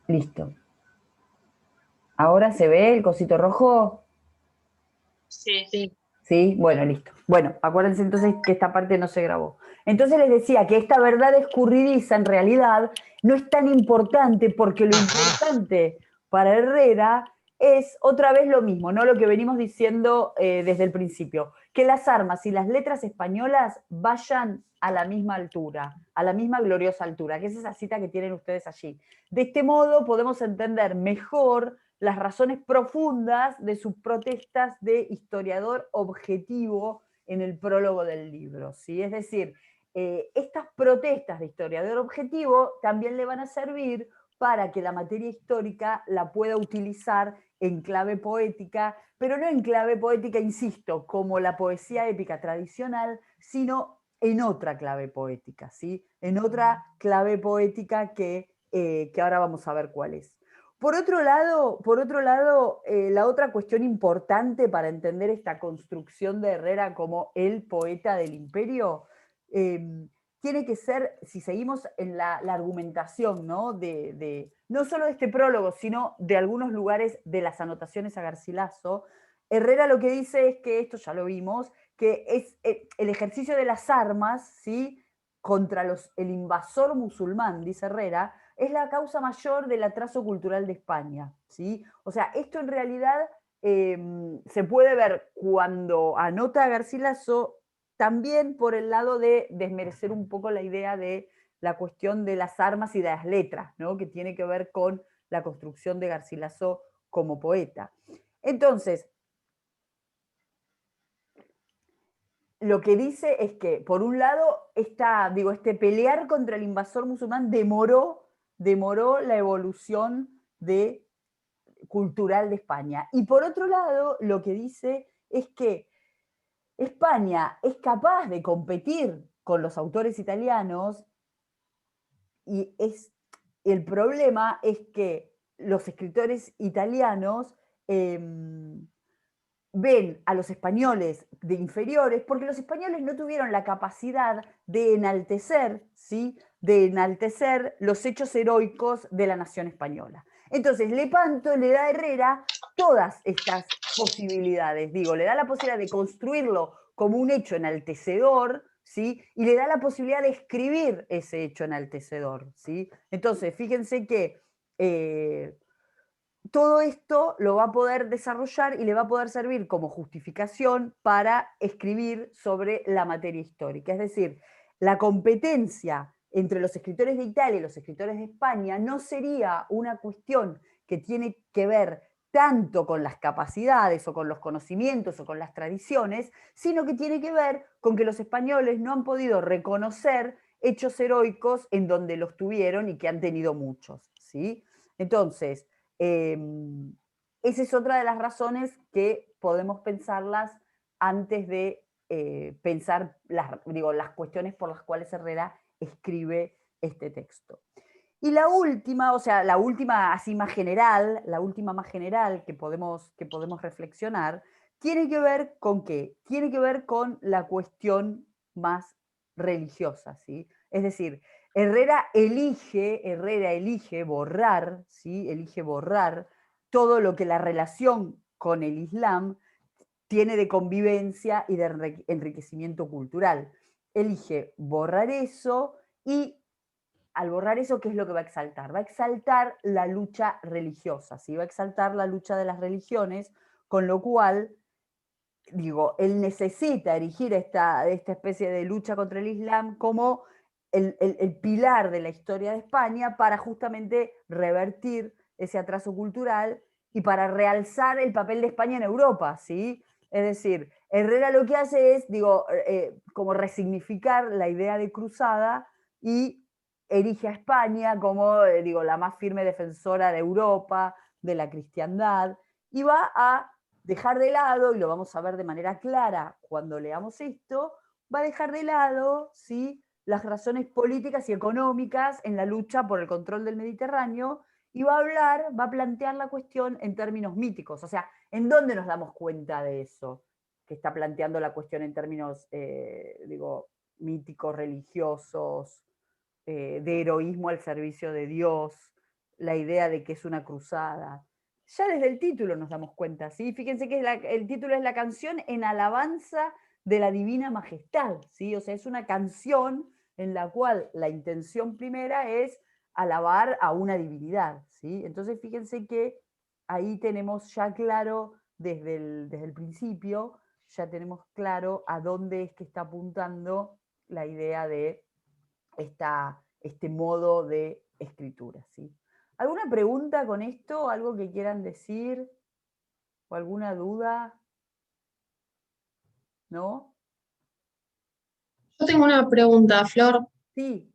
Listo. ¿Ahora se ve el cosito rojo? Sí. ¿Sí? Bueno, listo. Bueno, acuérdense entonces que esta parte no se grabó. Entonces les decía que esta verdad escurridiza en realidad no es tan importante porque lo importante para Herrera es otra vez lo mismo, ¿no? Lo que venimos diciendo desde el principio, que las armas y las letras españolas vayan a la misma altura, a la misma gloriosa altura, que es esa cita que tienen ustedes allí. De este modo podemos entender mejor las razones profundas de sus protestas de historiador objetivo en el prólogo del libro. ¿Sí? Es decir, estas protestas de historiador objetivo también le van a servir para que la materia histórica la pueda utilizar en clave poética, pero no en clave poética, insisto, como la poesía épica tradicional, sino en otra clave poética, ¿sí? En otra clave poética que ahora vamos a ver cuál es. Por otro lado, la otra cuestión importante para entender esta construcción de Herrera como el poeta del imperio, eh, tiene que ser, si seguimos en la argumentación, ¿no? No solo de este prólogo, sino de algunos lugares de las anotaciones a Garcilaso, Herrera lo que dice es que, esto ya lo vimos, que es el ejercicio de las armas, ¿sí? Contra el invasor musulmán, dice Herrera, es la causa mayor del atraso cultural de España. ¿Sí? O sea, esto en realidad se puede ver cuando anota a Garcilaso también por el lado de desmerecer un poco la idea de la cuestión de las armas y de las letras, ¿no? Que tiene que ver con la construcción de Garcilaso como poeta. Entonces, lo que dice es que, por un lado, este pelear contra el invasor musulmán demoró la evolución cultural de España. Y por otro lado, lo que dice es que España es capaz de competir con los autores italianos y el problema es que los escritores italianos eh, ven a los españoles de inferiores porque los españoles no tuvieron la capacidad de enaltecer, ¿sí? De enaltecer los hechos heroicos de la nación española. Entonces, Lepanto le da a Herrera todas estas posibilidades, digo, le da la posibilidad de construirlo como un hecho enaltecedor, ¿sí? Y le da la posibilidad de escribir ese hecho enaltecedor, ¿sí? Entonces, fíjense que todo esto lo va a poder desarrollar y le va a poder servir como justificación para escribir sobre la materia histórica. Es decir, la competencia entre los escritores de Italia y los escritores de España no sería una cuestión que tiene que ver tanto con las capacidades o con los conocimientos o con las tradiciones, sino que tiene que ver con que los españoles no han podido reconocer hechos heroicos en donde los tuvieron y que han tenido muchos. ¿Sí? Entonces, eh, esa es otra de las razones que podemos pensarlas antes de pensar las cuestiones por las cuales Herrera escribe este texto. Y la última, o sea, la última así más general, la última más general que podemos reflexionar, tiene que ver con qué? Tiene que ver con la cuestión más religiosa, ¿sí? Es decir, Herrera elige borrar, ¿sí? Elige borrar todo lo que la relación con el Islam tiene de convivencia y de enriquecimiento cultural. Elige borrar eso y al borrar eso, ¿qué es lo que va a exaltar? Va a exaltar la lucha religiosa, ¿sí? Va a exaltar la lucha de las religiones, con lo cual, digo, él necesita erigir esta especie de lucha contra el Islam como el pilar de la historia de España para justamente revertir ese atraso cultural y para realzar el papel de España en Europa, ¿sí? Es decir, Herrera lo que hace es, digo, como resignificar la idea de cruzada y erige a España como, digo, la más firme defensora de Europa, de la cristiandad, y va a dejar de lado, y lo vamos a ver de manera clara cuando leamos esto, va a dejar de lado, ¿sí? Las razones políticas y económicas en la lucha por el control del Mediterráneo y va a plantear la cuestión en términos míticos. O sea, ¿en dónde nos damos cuenta de eso? Que está planteando la cuestión en términos, digo, míticos, religiosos, de heroísmo al servicio de Dios, la idea de que es una cruzada. Ya desde el título nos damos cuenta, ¿sí? Fíjense que el título es la canción en alabanza de la divina majestad, ¿sí? O sea, es una canción en la cual la intención primera es alabar a una divinidad, ¿sí? Entonces fíjense que ahí tenemos ya claro desde el principio, ya tenemos claro a dónde es que está apuntando la idea de este modo de escritura, ¿sí? ¿Alguna pregunta con esto? ¿Algo que quieran decir? ¿O alguna duda? ¿No? Yo tengo una pregunta, Flor. Sí.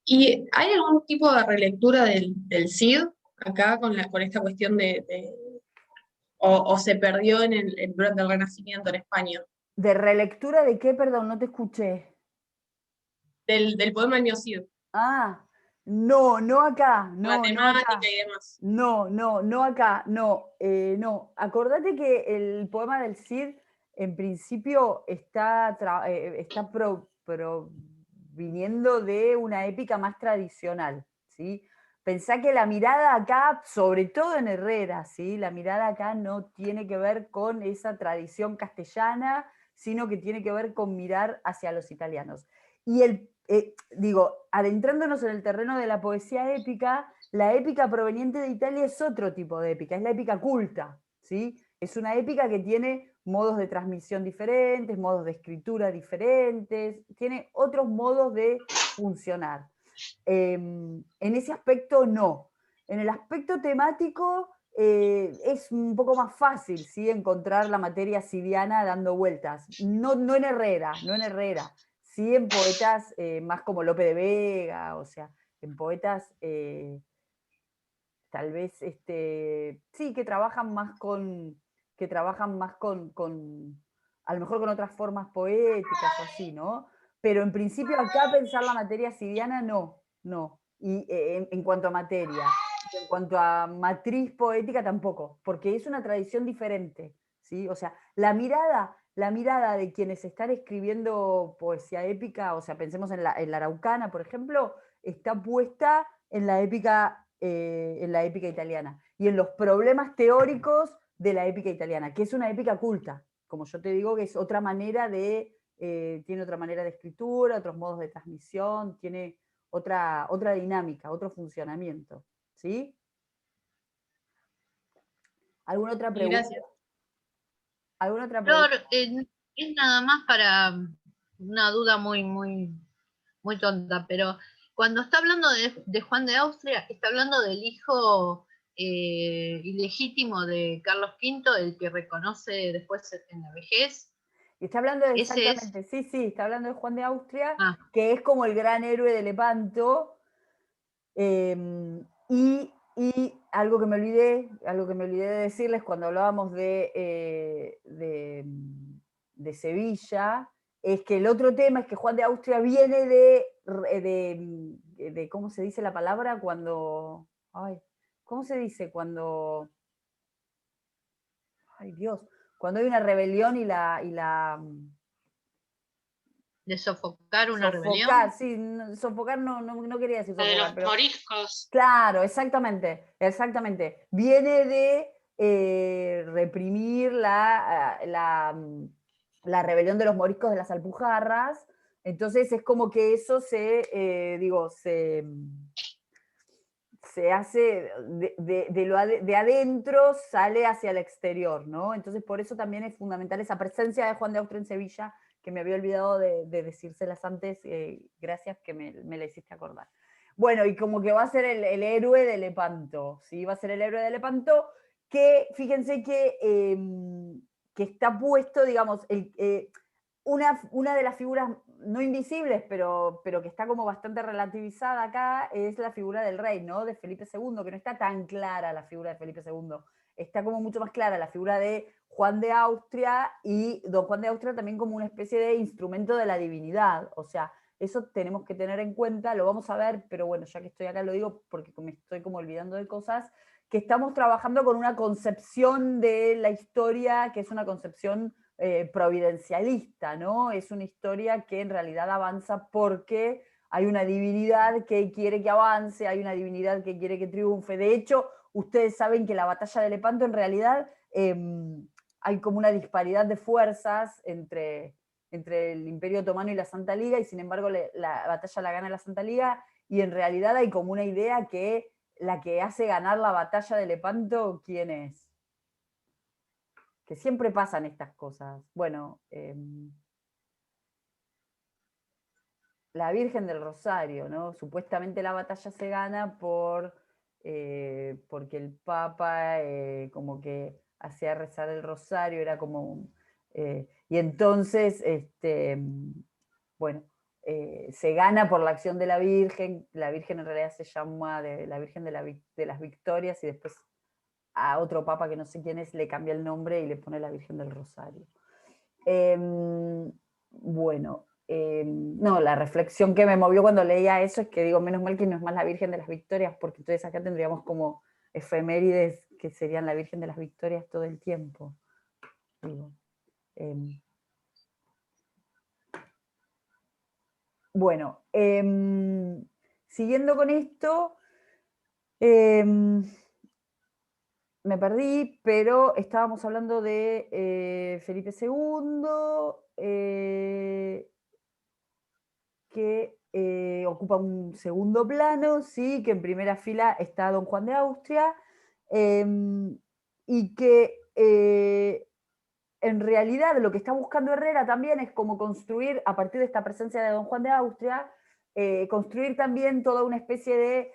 ¿Y hay algún tipo de relectura del Cid acá con esta cuestión o se perdió durante el Renacimiento en España? ¿De relectura de qué? Perdón, no te escuché. Del poema Año Cid, Ah, no, no acá, la no, no temática acá. y demás. No, no, no acá, no, no. Acordate que el poema del Cid, en principio, está proviniendo de una épica más tradicional, ¿sí? Pensá que la mirada acá, sobre todo en Herrera, ¿sí? La mirada acá no tiene que ver con esa tradición castellana, sino que tiene que ver con mirar hacia los italianos. Y digo, adentrándonos en el terreno de la poesía épica, la épica proveniente de Italia es otro tipo de épica, es la épica culta, ¿sí? Es una épica que tiene modos de transmisión diferentes, modos de escritura diferentes, tiene otros modos de funcionar. En ese aspecto no. En el aspecto temático es un poco más fácil, ¿sí? Encontrar la materia cidiana dando vueltas. No, no en Herrera, no en Herrera. Sí en poetas más como Lope de Vega, o sea, en poetas tal vez, sí, que trabajan más a lo mejor con otras formas poéticas o así, ¿no? Pero en principio acá pensar la materia sidiana, no, no. Y en cuanto a materia, en cuanto a matriz poética tampoco, porque es una tradición diferente, ¿sí? O sea, la mirada de quienes están escribiendo poesía épica, o sea, pensemos en la Araucana, por ejemplo, está puesta en la épica italiana y en los problemas teóricos de la épica italiana, que es una épica culta, como yo te digo, que es otra manera tiene otra manera de escritura, otros modos de transmisión, tiene otra dinámica, otro funcionamiento. ¿Sí? ¿Alguna otra Y pregunta? gracias. ¿Alguna otra Flor, pregunta? es nada más para una duda muy tonta, pero cuando está hablando de Juan de Austria, está hablando del hijo ilegítimo de Carlos V, el que reconoce después en la vejez. Y está hablando Ese es. exactamente, sí, sí, está hablando de Juan de Austria, Ah, que es como el gran héroe de Lepanto. Y algo que me olvidé de decirles cuando hablábamos de Sevilla, es que el otro tema es que Juan de Austria viene ¿cómo se dice la palabra? ¿Cómo se dice? Ay Dios, cuando hay una rebelión de sofocar una sofocar, rebelión. sí, sofocar no quería decir La de sofocar, los pero moriscos. claro, exactamente, exactamente. Viene de reprimir la rebelión de los moriscos de las Alpujarras. Entonces es como que eso se hace de adentro, sale hacia el exterior, ¿no? Entonces por eso también es fundamental esa presencia de Juan de Austria en Sevilla, que me había olvidado de decírselas antes, gracias que me la hiciste acordar. Bueno, y como que va a ser el héroe de Lepanto, ¿sí? Va a ser el héroe de Lepanto, que fíjense que está puesto, digamos, una de las figuras no invisibles, pero que está como bastante relativizada acá, es la figura del rey, ¿no? De Felipe II, que no está tan clara la figura de Felipe II. Está como mucho más clara la figura de Juan de Austria, y don Juan de Austria también como una especie de instrumento de la divinidad. O sea, eso tenemos que tener en cuenta, lo vamos a ver, pero bueno, ya que estoy acá lo digo porque me estoy como olvidando de cosas, que estamos trabajando con una concepción de la historia que es una concepción providencialista, ¿no? Es una historia que en realidad avanza porque hay una divinidad que quiere que avance, hay una divinidad que quiere que triunfe. De hecho, ustedes saben que la batalla de Lepanto en realidad hay como una disparidad de fuerzas entre el Imperio Otomano y la Santa Liga, y sin embargo la batalla la gana la Santa Liga, y en realidad hay como una idea que la que hace ganar la batalla de Lepanto, ¿quién es? Que siempre pasan estas cosas. Bueno, la Virgen del Rosario, ¿no? Supuestamente la batalla se gana porque el Papa como que hacía rezar el rosario, era como... y entonces, bueno, se gana por la acción de la Virgen en realidad se llama la Virgen de las Victorias, y después a otro papa que no sé quién es le cambia el nombre y le pone la Virgen del Rosario. Bueno, no, la reflexión que me movió cuando leía eso es que digo, menos mal que no es más la Virgen de las Victorias, porque entonces acá tendríamos como efemérides que serían la Virgen de las Victorias todo el tiempo. Digo, bueno, siguiendo con esto, me perdí, pero estábamos hablando de Felipe II, que ocupa un segundo plano, ¿sí? Que en primera fila está Don Juan de Austria, y que en realidad lo que está buscando Herrera también es como construir, a partir de esta presencia de Don Juan de Austria, construir también toda una especie de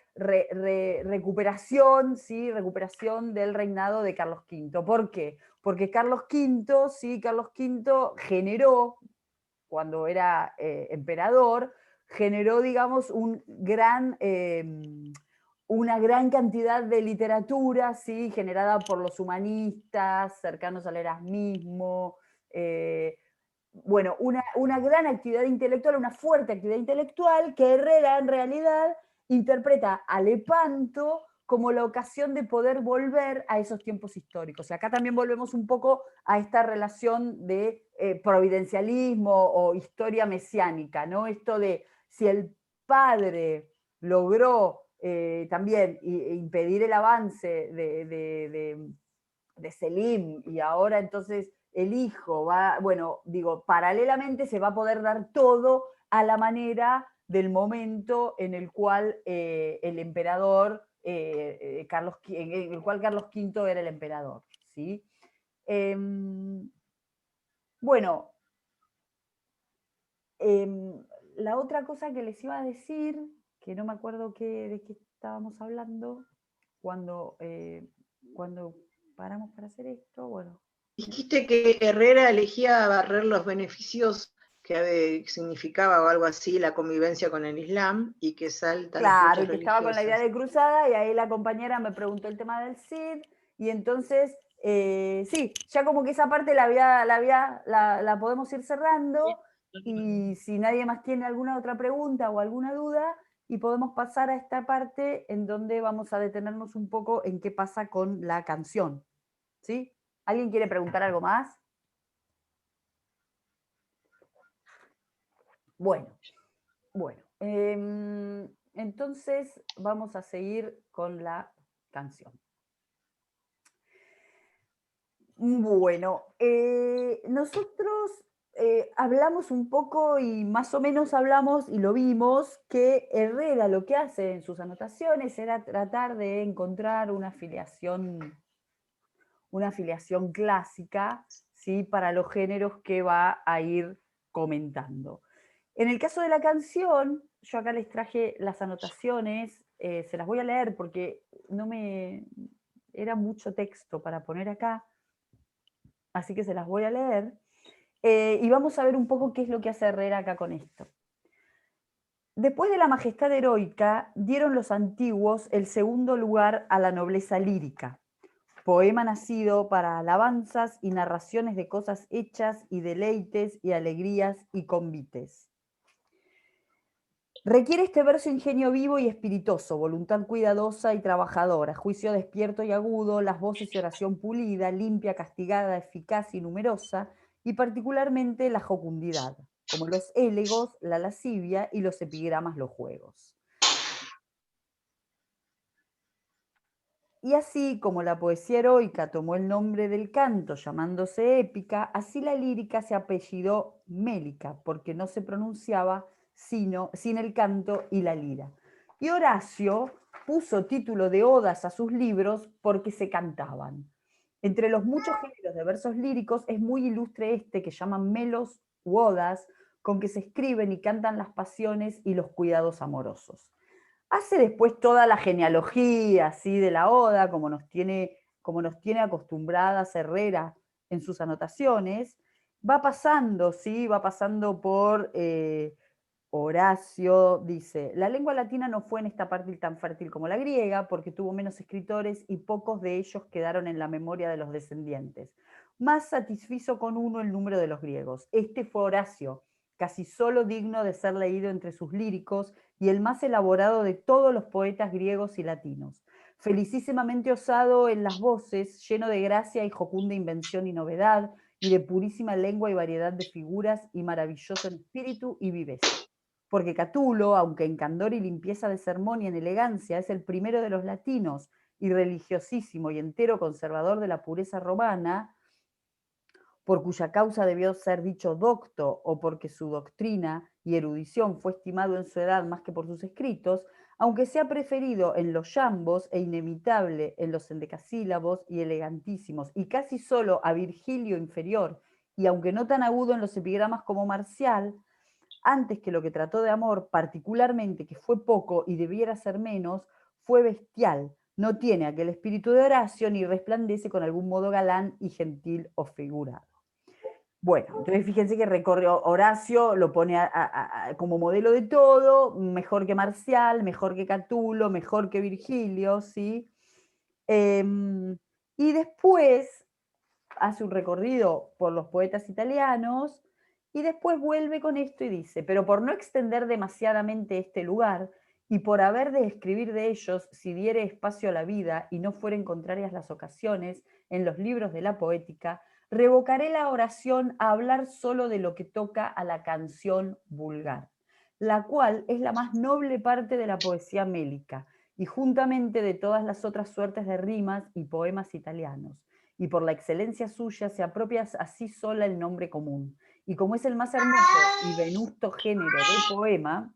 recuperación, ¿sí? Recuperación del reinado de Carlos V. ¿Por qué? Porque Carlos V, ¿sí? Carlos V generó, cuando era emperador, generó, digamos, una gran cantidad de literatura, ¿sí? Generada por los humanistas, cercanos al erasmismo, bueno, una gran actividad intelectual, una fuerte actividad intelectual, que Herrera en realidad interpreta a Lepanto como la ocasión de poder volver a esos tiempos históricos. Y acá también volvemos un poco a esta relación de providencialismo o historia mesiánica, ¿no? Esto de si el padre logró también impedir el avance de Selim, y ahora entonces el hijo va, bueno, digo, paralelamente se va a poder dar todo a la manera del momento en el cual el emperador, en el cual Carlos V era el emperador, ¿sí? Bueno, la otra cosa que les iba a decir, que no me acuerdo de qué estábamos hablando cuando paramos para hacer esto, bueno. Dijiste que Herrera elegía barrer los beneficios que significaba o algo así la convivencia con el Islam, y que salta las Claro, y luchas que estaba con la idea religiosas. de cruzada, y ahí la compañera me preguntó el tema del CID, y entonces, sí, ya como que esa parte la podemos ir cerrando, y si nadie más tiene alguna otra pregunta o alguna duda, y podemos pasar a esta parte en donde vamos a detenernos un poco en qué pasa con la canción, ¿sí? ¿Alguien quiere preguntar algo más? Bueno, entonces vamos a seguir con la canción. Bueno, nosotros hablamos un poco y más o menos hablamos y lo vimos que Herrera lo que hace en sus anotaciones era tratar de encontrar una afiliación clásica, ¿sí? Para los géneros que va a ir comentando. En el caso de la canción, yo acá les traje las anotaciones, se las voy a leer porque era mucho texto para poner acá, así que se las voy a leer, y vamos a ver un poco qué es lo que hace Herrera acá con esto. Después de la majestad heroica, dieron los antiguos el segundo lugar a la nobleza lírica, poema nacido para alabanzas y narraciones de cosas hechas y deleites y alegrías y convites. Requiere este verso ingenio vivo y espiritoso, voluntad cuidadosa y trabajadora, juicio despierto y agudo, las voces y oración pulida, limpia, castigada, eficaz y numerosa, y particularmente la jocundidad. como los élegos, la lascivia y los epigramas, los juegos. Y así como la poesía heroica tomó el nombre del canto llamándose épica, así la lírica se apellidó mélica, porque no se pronunciaba sin el canto y la lira. Y Horacio puso título de odas a sus libros porque se cantaban. Entre los muchos géneros de versos líricos es muy ilustre este que llaman melos u odas, con que se escriben y cantan las pasiones y los cuidados amorosos. Hace después toda la genealogía así de la oda, como nos tiene acostumbradas Herrera en sus anotaciones, va pasando, ¿sí? Va pasando por Horacio, dice, la lengua latina no fue en esta parte tan fértil como la griega, porque tuvo menos escritores y pocos de ellos quedaron en la memoria de los descendientes. Más satisfizo con uno el número de los griegos. Este fue Horacio, casi solo digno de ser leído entre sus líricos y el más elaborado de todos los poetas griegos y latinos. Felicísimamente osado en las voces, lleno de gracia y jocunda invención y novedad, y de purísima lengua y variedad de figuras, y maravilloso en espíritu y viveza. Porque Catulo, aunque en candor y limpieza de sermón y en elegancia, es el primero de los latinos, y religiosísimo y entero conservador de la pureza romana, por cuya causa debió ser dicho docto, o porque su doctrina y erudición fue estimado en su edad más que por sus escritos, aunque sea preferido en los yambos e inimitable en los endecasílabos y elegantísimos, y casi solo a Virgilio inferior, y aunque no tan agudo en los epigramas como Marcial, antes que lo que trató de amor, particularmente que fue poco y debiera ser menos, fue bestial, no tiene aquel espíritu de Horacio, ni resplandece con algún modo galán y gentil o figurado. Bueno, entonces fíjense que recorre Horacio, lo pone como modelo de todo, mejor que Marcial, mejor que Catulo, mejor que Virgilio, ¿sí? Y después hace un recorrido por los poetas italianos y después vuelve con esto y dice, pero por no extender demasiadamente este lugar y por haber de escribir de ellos, si diere espacio a la vida y no fueren contrarias las ocasiones en los libros de la poética, revocaré la oración a hablar solo de lo que toca a la canción vulgar, la cual es la más noble parte de la poesía mélica, y juntamente de todas las otras suertes de rimas y poemas italianos, y por la excelencia suya se apropia así sola el nombre común, y como es el más hermoso y venusto género de poema,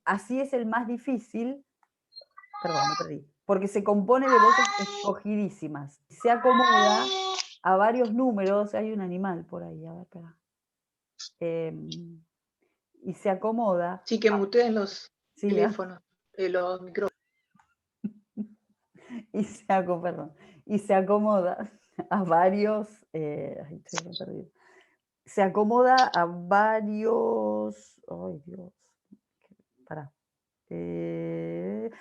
así es el más difícil, perdón, me perdí, porque se compone de voces escogidísimas, se acomoda a varios números, hay un animal por ahí, a ver, espera. Y se acomoda. Sí, que muteen los Sí, teléfonos, los micrófonos. y se acomoda a varios, ay, estoy re perdido. Se acomoda a varios, ay Dios, pará,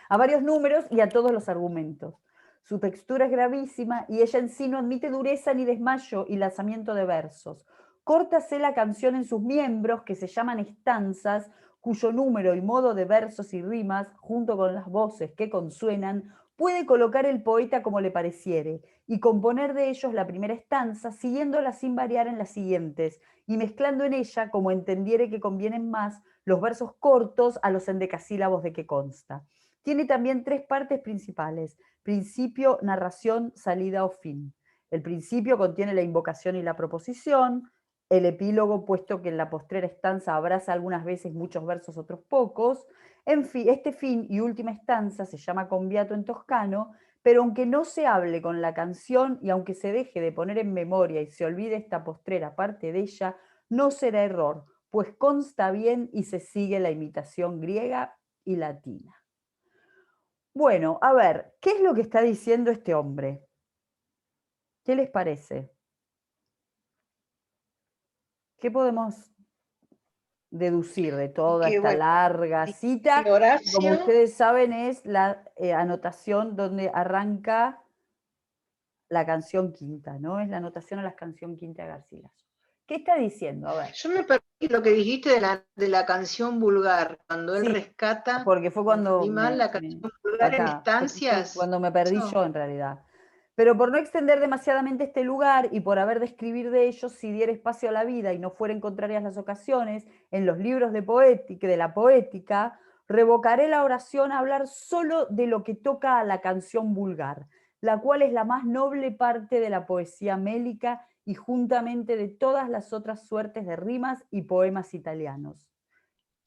a varios números y a todos los argumentos. Su textura es gravísima y ella en sí no admite dureza ni desmayo y lanzamiento de versos. Córtase la canción en sus miembros, que se llaman estanzas, cuyo número y modo de versos y rimas, junto con las voces que consuenan, puede colocar el poeta como le pareciere, y componer de ellos la primera estanza, siguiéndola sin variar en las siguientes, y mezclando en ella, como entendiere que convienen más, los versos cortos a los endecasílabos de que consta. Tiene también 3 partes principales: principio, narración, salida o fin. El principio contiene la invocación y la proposición, el epílogo, puesto que en la postrera estanza abraza algunas veces muchos versos, otros pocos. En fin, este fin y última estanza se llama conviato en toscano, pero aunque no se hable con la canción y aunque se deje de poner en memoria y se olvide esta postrera parte de ella, no será error, pues consta bien y se sigue la imitación griega y latina. Bueno, a ver, ¿qué es lo que está diciendo este hombre? ¿Qué les parece? ¿Qué podemos deducir de toda Que, esta bueno, larga cita? Horacio, Como ustedes saben, es la anotación donde arranca la canción quinta, ¿no? Es la anotación a la canción quinta de Garcilaso. ¿Qué está diciendo? A ver. yo me perdí lo que dijiste de la canción vulgar, cuando él Sí, rescata, porque fue cuando entendí mal, la canción vulgar en acá, estancias. cuando me perdí ¿Eso? yo en realidad. Pero por no extender demasiadamente este lugar y por haber de escribir de ellos, si diera espacio a la vida y no fueren contrarias las ocasiones, en los libros de la poética, revocaré la oración a hablar solo de lo que toca a la canción vulgar, la cual es la más noble parte de la poesía mélica y juntamente de todas las otras suertes de rimas y poemas italianos.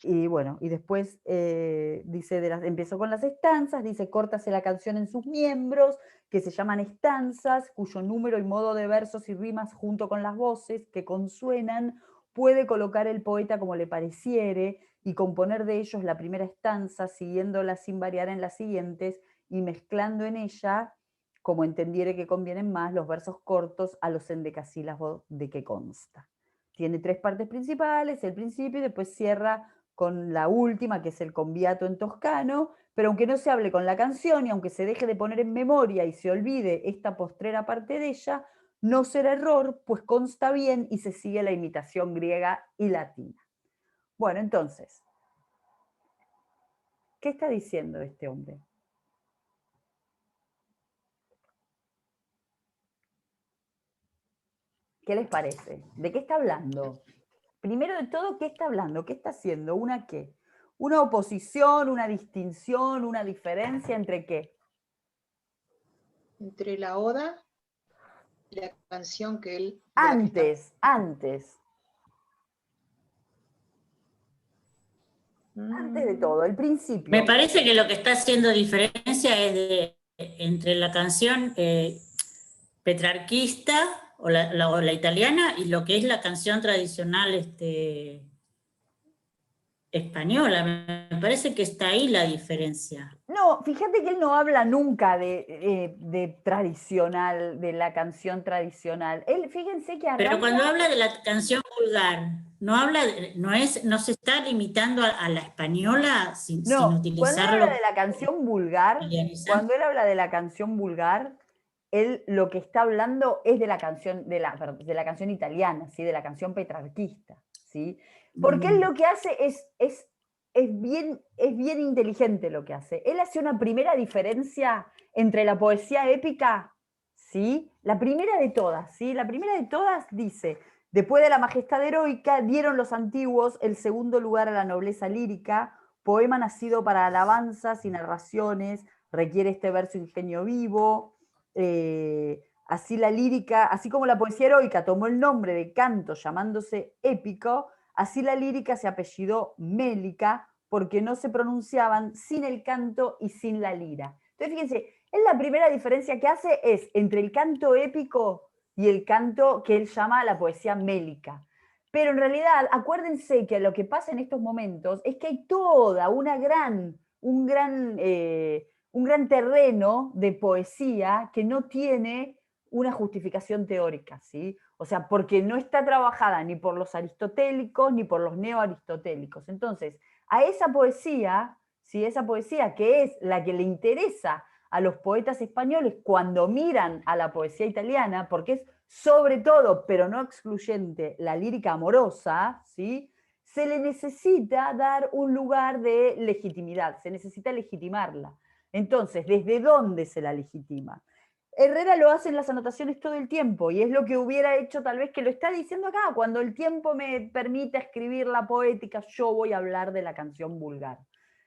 Y bueno, y después dice, empezó con las estanzas, dice, córtase la canción en sus miembros, que se llaman estanzas, cuyo número y modo de versos y rimas junto con las voces que consuenan, puede colocar el poeta como le pareciere, y componer de ellos la primera estanza, siguiéndola sin variar en las siguientes, y mezclando en ella, como entendiere que convienen más, los versos cortos a los endecasílabos de que consta. Tiene 3 partes principales, el principio, y después cierra con la última, que es el Conviato en toscano, pero aunque no se hable con la canción y aunque se deje de poner en memoria y se olvide esta postrera parte de ella, no será error, pues consta bien y se sigue la imitación griega y latina. Bueno, entonces, ¿qué está diciendo este hombre? ¿Qué les parece? ¿De qué está hablando? Primero de todo, ¿qué está hablando? ¿Qué está haciendo? ¿Una qué? ¿Una oposición, una distinción, una diferencia entre qué? Entre la oda y la canción que él... Antes. Antes de todo, el principio. Me parece que lo que está haciendo diferencia es entre la canción petrarquista o la italiana y lo que es la canción tradicional española. Me parece que está ahí la diferencia. No, fíjate que él no habla nunca de tradicional, de la canción tradicional. Él, fíjense que arranca... Pero cuando habla de la canción vulgar, no se está limitando a la española sin utilizarlo. Cuando él habla de la canción vulgar, él lo que está hablando es de la canción, de la canción italiana, ¿sí? De la canción petrarquista, ¿sí? Porque él lo que hace es bien inteligente lo que hace. Él hace una primera diferencia entre la poesía épica, ¿sí? La primera de todas, ¿sí? La primera de todas dice, después de la majestad heroica, dieron los antiguos el segundo lugar a la nobleza lírica, poema nacido para alabanzas y narraciones, requiere este verso ingenio vivo, así la lírica, así como la poesía heroica tomó el nombre de canto llamándose épico, así la lírica se apellidó mélica porque no se pronunciaban sin el canto y sin la lira. Entonces fíjense, él la primera diferencia que hace es entre el canto épico y el canto que él llama la poesía mélica. Pero en realidad, acuérdense que lo que pasa en estos momentos es que hay toda un gran terreno de poesía que no tiene una justificación teórica, ¿sí? O sea, porque no está trabajada ni por los aristotélicos ni por los neoaristotélicos. Entonces, a esa poesía, ¿sí? Esa poesía que es la que le interesa a los poetas españoles cuando miran a la poesía italiana, porque es sobre todo, pero no excluyente, la lírica amorosa, ¿sí? Se le necesita dar un lugar de legitimidad, se necesita legitimarla. Entonces, ¿desde dónde se la legitima? Herrera lo hace en las anotaciones todo el tiempo, y es lo que hubiera hecho tal vez, que lo está diciendo acá, cuando el tiempo me permita escribir la poética, yo voy a hablar de la canción vulgar.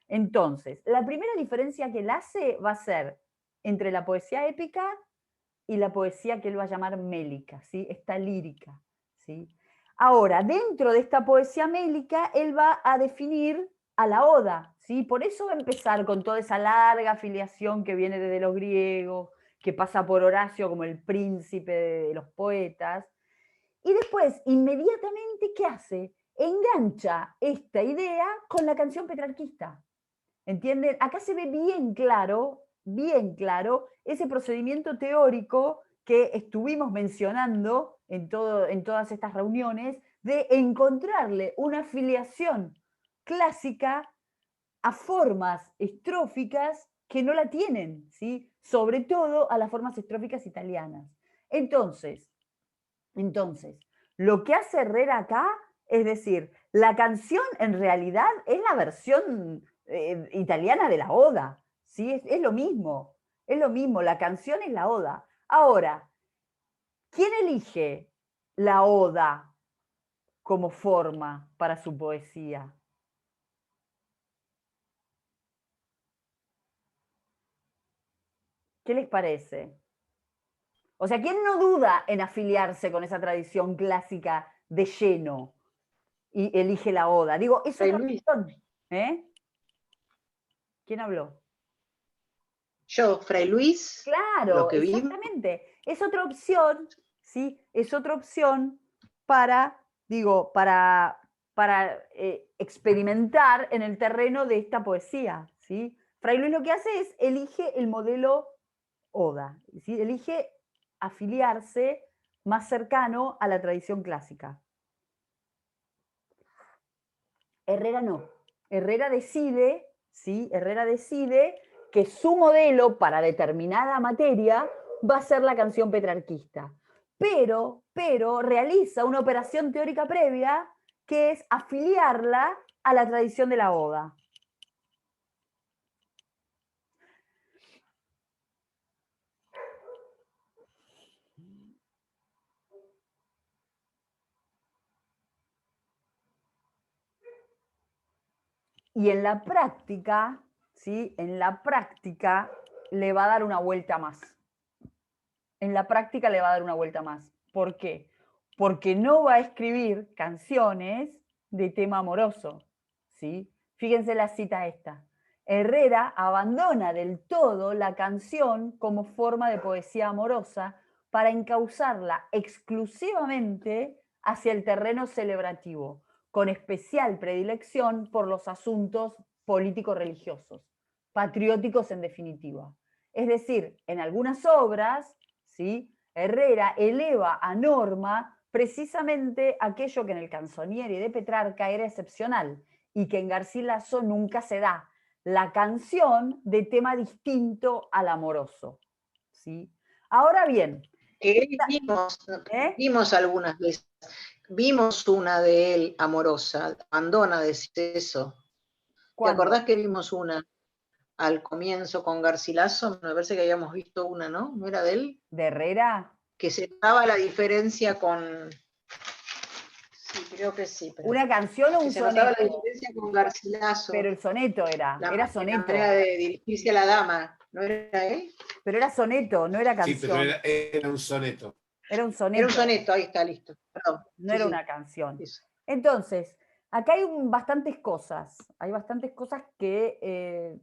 Entonces, la primera diferencia que él hace va a ser entre la poesía épica y la poesía que él va a llamar mélica, ¿sí? Esta lírica, ¿sí? Ahora, dentro de esta poesía mélica, él va a definir a la oda, ¿sí? Por eso va a empezar con toda esa larga afiliación que viene desde los griegos, que pasa por Horacio como el príncipe de los poetas, y después, inmediatamente, ¿qué hace? Engancha esta idea con la canción petrarquista. ¿Entienden? Acá se ve bien claro ese procedimiento teórico que estuvimos mencionando en todas estas reuniones, de encontrarle una afiliación clásica a formas estróficas que no la tienen, ¿sí? Sobre todo a las formas estróficas italianas. Entonces, lo que hace Herrera acá es decir, la canción en realidad es la versión italiana de la oda, ¿sí? Es lo mismo, la canción es la oda. Ahora, ¿quién elige la oda como forma para su poesía? ¿Qué les parece? O sea, ¿quién no duda en afiliarse con esa tradición clásica de lleno y elige la oda? Digo, es Fray otra Luis. opción. ¿Eh? ¿Quién habló? Yo, Fray Luis, lo Claro, que vi, exactamente. Es otra opción, ¿sí? Es otra opción para, digo, para experimentar en el terreno de esta poesía, ¿sí? Fray Luis lo que hace es elige el modelo oda, ¿sí? Elige afiliarse más cercano a la tradición clásica. Herrera no. Herrera decide, ¿sí? Herrera decide que su modelo para determinada materia va a ser la canción petrarquista. Pero realiza una operación teórica previa que es afiliarla a la tradición de la oda. Y en la práctica, ¿sí? En la práctica le va a dar una vuelta más. En la práctica le va a dar una vuelta más. ¿Por qué? Porque no va a escribir canciones de tema amoroso, ¿sí? Fíjense la cita esta. Herrera abandona del todo la canción como forma de poesía amorosa para encauzarla exclusivamente hacia el terreno celebrativo, con especial predilección por los asuntos político-religiosos, patrióticos en definitiva. Es decir, en algunas obras, ¿sí? Herrera eleva a norma precisamente aquello que en el Canzonieri de Petrarca era excepcional y que en Garcilaso nunca se da, la canción de tema distinto al amoroso, ¿sí? Ahora bien, que ¿eh? vimos algunas veces, vimos una de él amorosa, abandona decir eso. ¿Te ¿Cuándo? acordás que vimos una al comienzo con Garcilaso? Me parece que habíamos visto una, ¿no? ¿No era de él? ¿De Herrera? Que se daba la diferencia con... Sí, creo que sí, pero... ¿Una canción o Que un se notaba la soneto? diferencia con Garcilaso, Pero el soneto era en la soneto. manera de dirigirse a la dama, ¿no era él? Pero era soneto, no era Sí, pero canción. era un soneto. Era un Era soneto. un soneto, ahí está, listo. Perdón. No Sí, era sí, una canción. eso. Entonces, acá hay bastantes cosas. Hay bastantes cosas que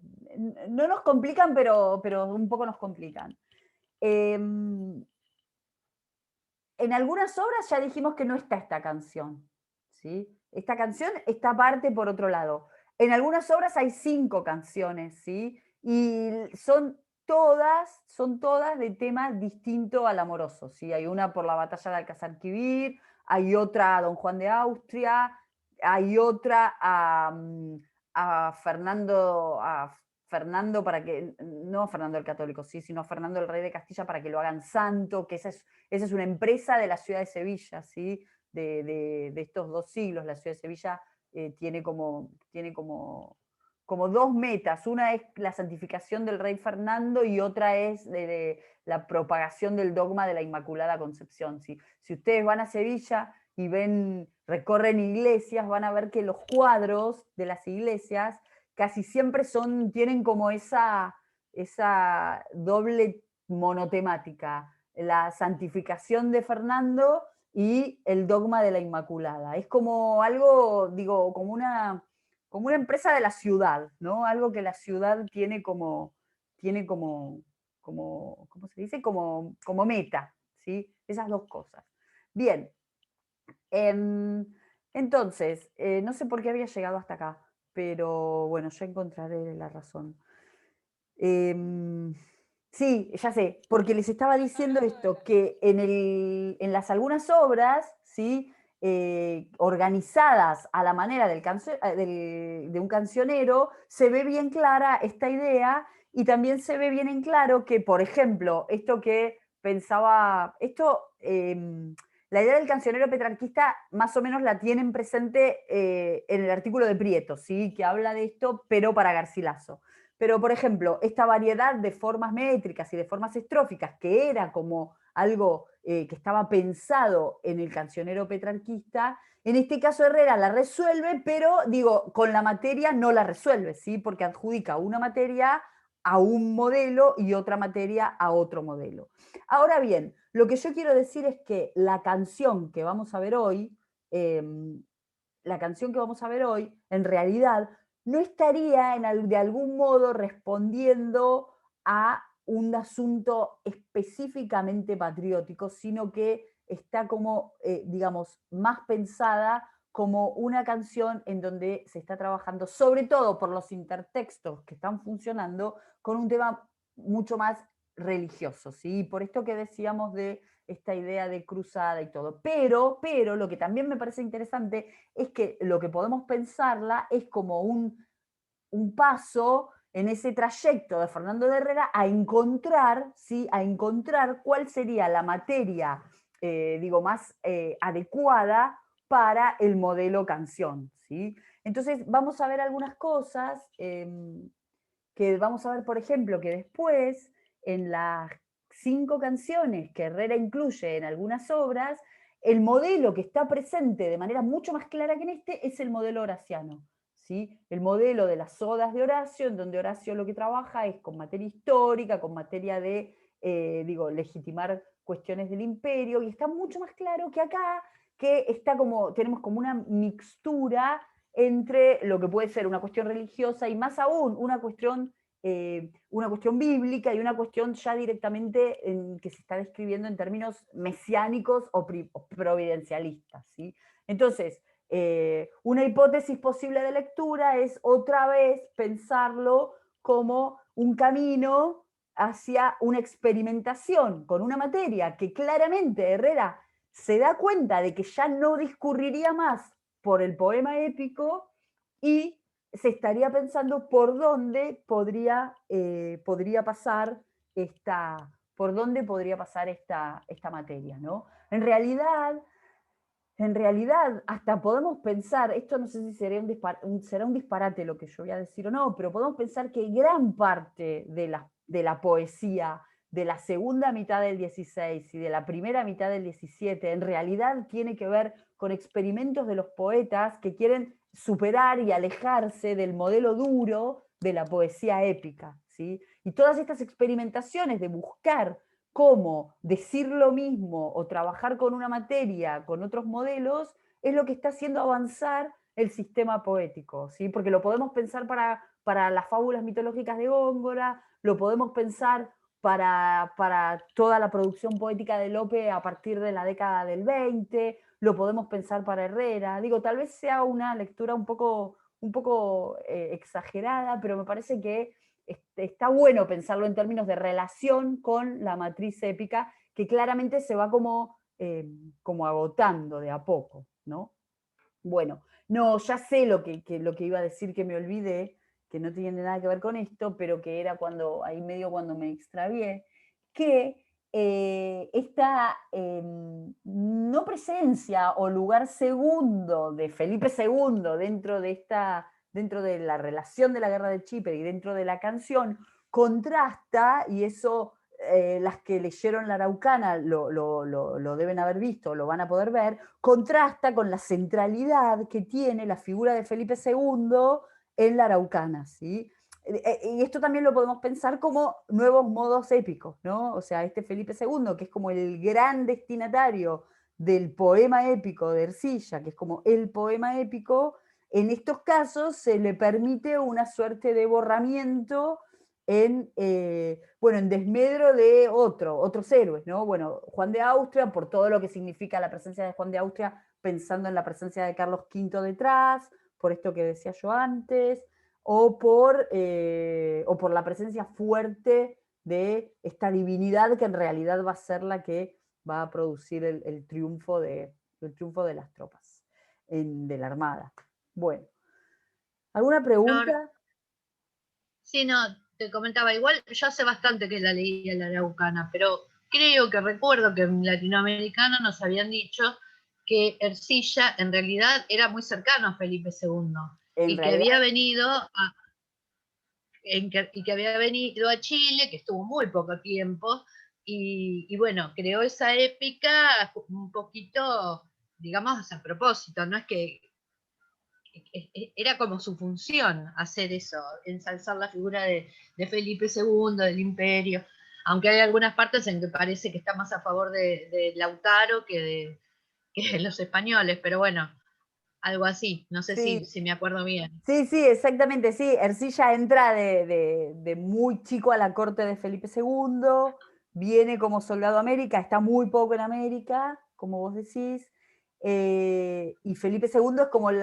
no nos complican, pero un poco nos complican. En algunas obras ya dijimos que no está esta canción, ¿sí? Esta canción está aparte por otro lado. En algunas obras hay 5 canciones, ¿sí? Y son todas de tema distinto al amoroso, ¿sí? Hay una por la batalla de Alcázar-Quibir, hay otra a Don Juan de Austria, hay otra a Fernando para que, no a Fernando el Católico, ¿sí? Sino a Fernando el Rey de Castilla para que lo hagan santo, que esa es una empresa de la ciudad de Sevilla, ¿sí? De estos 2 siglos. La ciudad de Sevilla tiene como 2 metas. Una es la santificación del rey Fernando y otra es de la propagación del dogma de la Inmaculada Concepción, ¿sí? Si ustedes van a Sevilla y recorren iglesias, van a ver que los cuadros de las iglesias casi siempre tienen como esa doble monotemática, la santificación de Fernando y el dogma de la Inmaculada. Es como algo, digo, como una empresa de la ciudad, ¿no? Algo que la ciudad tiene como ¿cómo se dice? Como meta, ¿sí? Esas 2 cosas. Bien. Entonces, no sé por qué había llegado hasta acá, pero bueno, ya encontraré la razón. Sí, ya sé, porque les estaba diciendo esto, que en las algunas obras, ¿sí? Organizadas a la manera de un cancionero, se ve bien clara esta idea y también se ve bien en claro que, por ejemplo, esto que pensaba, la idea del cancionero petrarquista más o menos la tienen presente en el artículo de Prieto, ¿sí? Que habla de esto, pero para Garcilaso. Pero, por ejemplo, esta variedad de formas métricas y de formas estróficas, que era como algo que estaba pensado en el cancionero petrarquista, en este caso Herrera la resuelve, pero digo, con la materia no la resuelve, ¿sí? Porque adjudica una materia a un modelo y otra materia a otro modelo. Ahora bien, lo que yo quiero decir es que la canción que vamos a ver hoy, en realidad no estaría de algún modo respondiendo a un asunto específicamente patriótico, sino que está como, digamos, más pensada como una canción en donde se está trabajando, sobre todo por los intertextos que están funcionando, con un tema mucho más religioso, ¿sí? Por esto que decíamos de esta idea de cruzada y todo. Pero lo que también me parece interesante es que lo que podemos pensarla es como un paso en ese trayecto de Fernando de Herrera a encontrar, ¿sí? A encontrar cuál sería la materia, más adecuada para el modelo canción, ¿sí? Entonces vamos a ver algunas cosas que vamos a ver, por ejemplo, que después en las 5 canciones que Herrera incluye en algunas obras, el modelo que está presente de manera mucho más clara que en este es el modelo horaciano, ¿sí? El modelo de las odas de Horacio, en donde Horacio lo que trabaja es con materia histórica, con materia de, legitimar cuestiones del imperio, y está mucho más claro que acá, que está tenemos como una mixtura entre lo que puede ser una cuestión religiosa y más aún una cuestión bíblica y una cuestión ya directamente que se está describiendo en términos mesiánicos o providencialistas, ¿sí? Entonces, una hipótesis posible de lectura es otra vez pensarlo como un camino hacia una experimentación con una materia que claramente Herrera se da cuenta de que ya no discurriría más por el poema épico y se estaría pensando por dónde podría pasar esta materia, ¿no? En realidad, hasta podemos pensar, esto no sé si será un disparate lo que yo voy a decir o no, pero podemos pensar que gran parte de la poesía de la segunda mitad del 16 y de la primera mitad del 17 en realidad tiene que ver con experimentos de los poetas que quieren superar y alejarse del modelo duro de la poesía épica, ¿sí? Y todas estas experimentaciones de buscar cómo decir lo mismo o trabajar con una materia, con otros modelos, es lo que está haciendo avanzar el sistema poético, ¿sí? Porque lo podemos pensar para las fábulas mitológicas de Góngora, lo podemos pensar para toda la producción poética de Lope a partir de la década del 20, lo podemos pensar para Herrera. Digo, tal vez sea una lectura un poco exagerada, pero me parece que está bueno pensarlo en términos de relación con la matriz épica, que claramente se va como agotando de a poco, ¿no? Bueno, no, ya sé lo que iba a decir, que me olvidé, que no tiene nada que ver con esto, pero que era cuando me extravié, que esta no presencia o lugar segundo de Felipe II dentro de la relación de la guerra de Chipre y dentro de la canción, contrasta, y eso las que leyeron La Araucana lo deben haber visto, lo van a poder ver, contrasta con la centralidad que tiene la figura de Felipe II en La Araucana, ¿sí? Y esto también lo podemos pensar como nuevos modos épicos, ¿no? O sea, este Felipe II, que es como el gran destinatario del poema épico de Ercilla, que es como el poema épico, en estos casos se le permite una suerte de borramiento en desmedro de otros héroes, ¿no? Bueno, Juan de Austria, por todo lo que significa la presencia de Juan de Austria, pensando en la presencia de Carlos V detrás, por esto que decía yo antes, o por la presencia fuerte de esta divinidad que en realidad va a ser la que va a producir el triunfo de las tropas, de la Armada. Bueno, ¿alguna pregunta? Sí, no, te comentaba, igual yo hace bastante que la leí a La Araucana, pero creo que recuerdo que en Latinoamericano nos habían dicho que Ercilla en realidad era muy cercano a Felipe II y que había venido a... y que había venido a Chile, que estuvo muy poco tiempo, y bueno, creó esa épica un poquito, digamos, a propósito, no es que era como su función hacer eso, ensalzar la figura de Felipe II, del imperio, aunque hay algunas partes en que parece que está más a favor de Lautaro que de los españoles, pero bueno, algo así, no sé Sí, si me acuerdo bien. sí, sí, exactamente, sí. Ercilla entra de muy chico a la corte de Felipe II, viene como soldado a América, está muy poco en América, como vos decís, y Felipe II es como el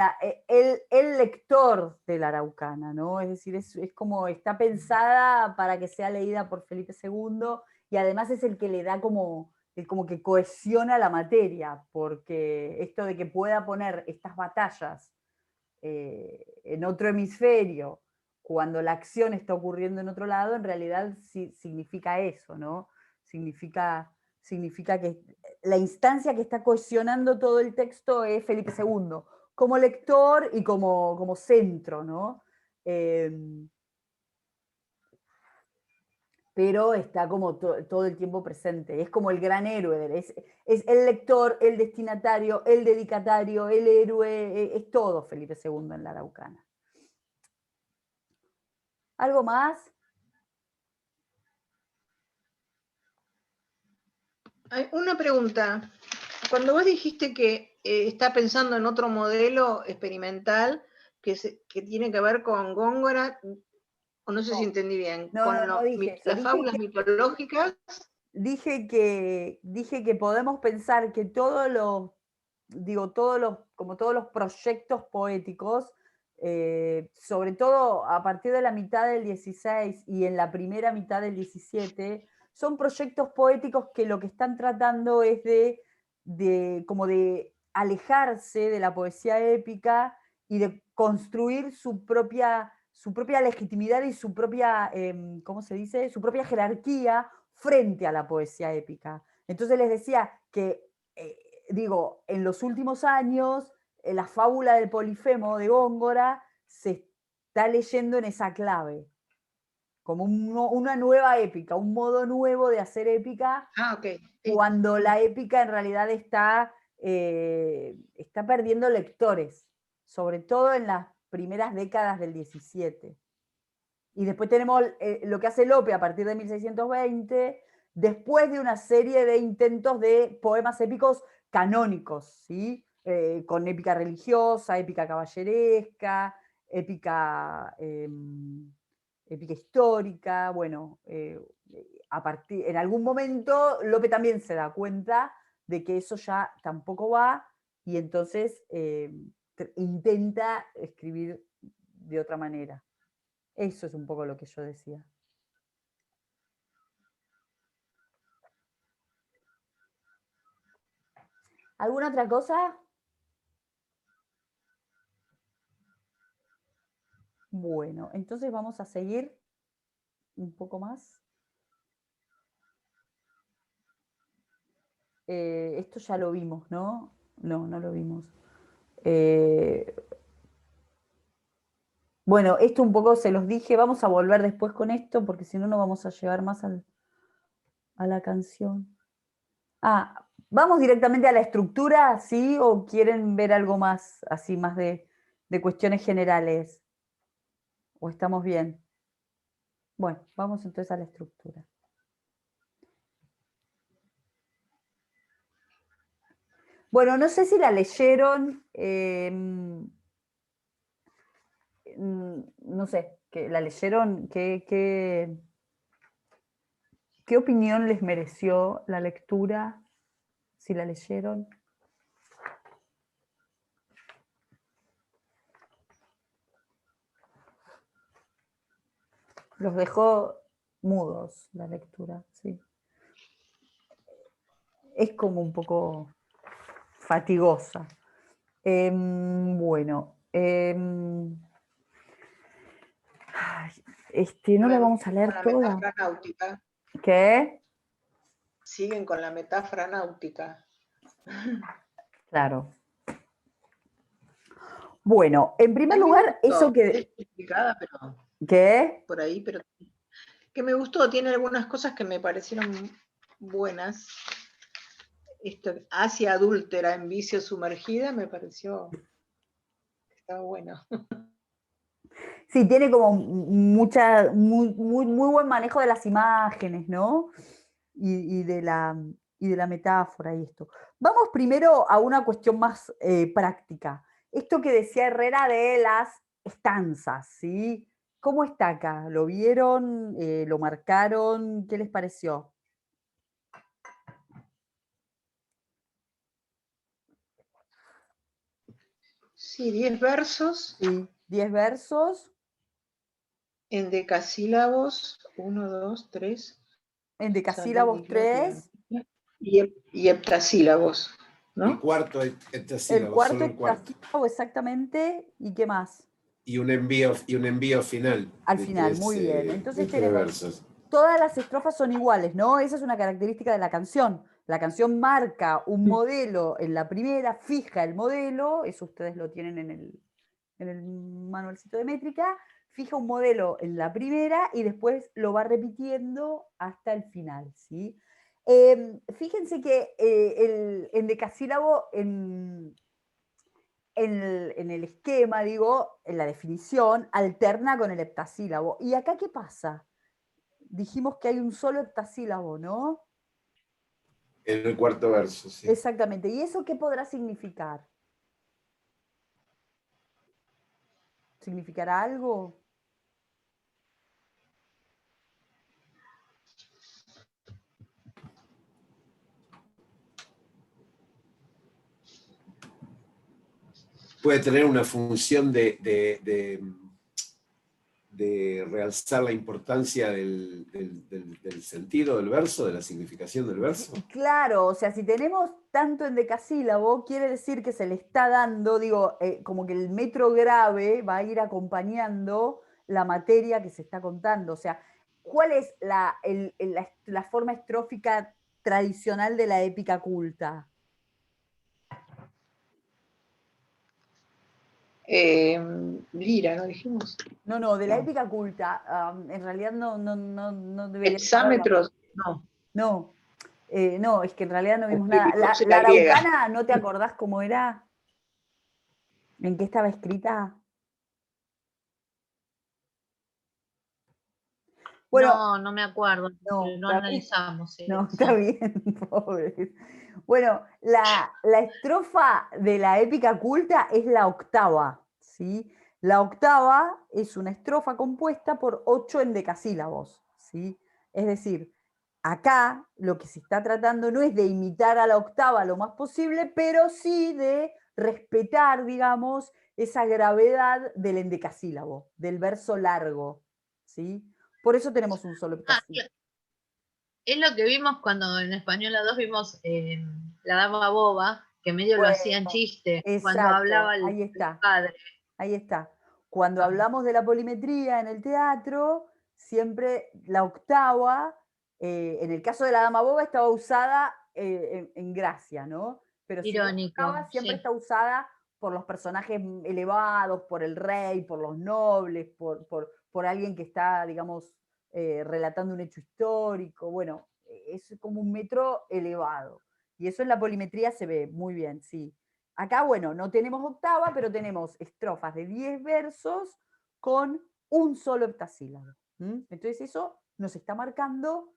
lector de la Araucana, ¿no? Es decir, es como, está pensada para que sea leída por Felipe II, y además es el que le da como que cohesiona la materia, porque esto de que pueda poner estas batallas en otro hemisferio, cuando la acción está ocurriendo en otro lado, en realidad sí, significa eso, ¿no? Significa que la instancia que está cohesionando todo el texto es Felipe II, como lector y como centro, ¿no? Pero está como todo el tiempo presente, es como el gran héroe, es el lector, el destinatario, el dedicatario, el héroe, es todo Felipe II en la Araucana. ¿Algo más? Hay una pregunta. Cuando vos dijiste que está pensando en otro modelo experimental que tiene que ver con Góngora, o no sé si entendí bien, No dije eso. las fábulas mitológicas. Dije que podemos pensar que como todos los proyectos poéticos, sobre todo a partir de la mitad del 16 y en la primera mitad del 17, son proyectos poéticos que lo que están tratando es como de alejarse de la poesía épica y de construir su propia legitimidad y su propia, ¿cómo se dice? Su propia jerarquía frente a la poesía épica. Entonces les decía que, en los últimos años, la fábula del Polifemo de Góngora se está leyendo en esa clave, como una nueva épica, un modo nuevo de hacer épica, Ok. cuando la épica en realidad está perdiendo lectores, sobre todo en las primeras décadas del 17. Y después tenemos lo que hace Lope a partir de 1620, después de una serie de intentos de poemas épicos canónicos, ¿sí? Con épica religiosa, épica caballeresca, épica, épica histórica. Bueno, en algún momento Lope también se da cuenta de que eso ya tampoco va, y entonces intenta escribir de otra manera. Eso es un poco lo que yo decía. ¿Alguna otra cosa? Bueno, entonces vamos a seguir un poco más. Esto ya lo vimos, ¿no? No, no lo vimos. Bueno, esto un poco se los dije, vamos a volver después con esto, porque si no, no vamos a llegar más a la canción. ¿Vamos directamente a la estructura, sí? ¿O quieren ver algo más, así, más de cuestiones generales? ¿O estamos bien? Bueno, vamos entonces a la estructura. Bueno, no sé si la leyeron, no sé, que la leyeron, ¿qué opinión les mereció la lectura? Si la leyeron. Los dejó mudos la lectura, sí. Es como un poco fatigosa. Bueno. No la vamos a leer toda. Metáfora náutica. ¿Qué? Siguen con la metáfora náutica. Claro. Bueno, en primer lugar, eso que... Es explicada, pero ¿Qué? por ahí, pero que me gustó, tiene algunas cosas que me parecieron buenas. Esto, Asia adúltera en vicio sumergida, me pareció que estaba bueno. Sí, tiene como muy buen manejo de las imágenes, ¿no? Y de la metáfora y esto. Vamos primero a una cuestión más práctica. Esto que decía Herrera de las estanzas, ¿sí? ¿Cómo está acá? ¿Lo vieron? ¿Lo marcaron? ¿Qué les pareció? Sí, 10 versos Sí, 10 versos, en decasílabos, 1, 2, 3, en salud, decasílabos dislopia, 3, y heptasílabos, El ¿no? cuarto el heptasílabo, cuarto solo el cuarto. heptasílabo exactamente, ¿y qué más? Y un envío final Al de final, muy bien. de Entonces 3 tenemos, versos. todas las estrofas son iguales, ¿no? Esa es una característica de la canción. La canción marca un modelo en la primera, fija el modelo, eso ustedes lo tienen en el manualcito de métrica, fija un modelo en la primera y después lo va repitiendo hasta el final, ¿sí? Fíjense que el endecasílabo en el esquema, digo, en la definición, alterna con el heptasílabo. ¿Y acá qué pasa? Dijimos que hay un solo heptasílabo, ¿no? En el cuarto verso, sí. Exactamente. ¿Y eso qué podrá significar? ¿Significará algo? Puede tener una función de realzar la importancia del sentido del verso, de la significación del verso. Claro, o sea, si tenemos tanto endecasílabo, quiere decir que se le está dando, digo, como que el metro grave va a ir acompañando la materia que se está contando. O sea, ¿cuál es la forma estrófica tradicional de la épica culta? Lira, ¿no dijimos? No, de la No. épica culta, en realidad no deberíamos saberla. Hexámetros, no. No, no, es que en realidad no vimos nada. Escribimos en La la griega. araucana, ¿no te acordás cómo era? ¿En qué estaba escrita? Bueno, No me acuerdo, no, no está bien. analizamos No, está eso. bien, pobre. Bueno, la estrofa de la épica culta es la octava, ¿sí? La octava es una estrofa compuesta por 8 endecasílabos, ¿sí? Es decir, acá lo que se está tratando no es de imitar a la octava lo más posible, pero sí de respetar, digamos, esa gravedad del endecasílabo, del verso largo, ¿sí? Por eso tenemos un solo Ah, heptasílabo. es lo que vimos cuando en Española 2 vimos La Dama Boba, que medio lo hacían Bueno, chiste, cuando exacto, hablaba ahí el está, padre. ahí está. Cuando Ah, hablamos de la polimetría en el teatro, siempre la octava, en el caso de la dama boba, estaba usada en gracia, ¿no? Pero si no, la octava irónico, siempre sí. está usada por los personajes elevados, por el rey, por los nobles, por alguien que está, digamos, relatando un hecho histórico. Bueno, es como un metro elevado. Y eso en la polimetría se ve muy bien, sí. Acá, bueno, no tenemos octava, pero tenemos estrofas de 10 versos con un solo heptasílabo. Entonces eso nos está marcando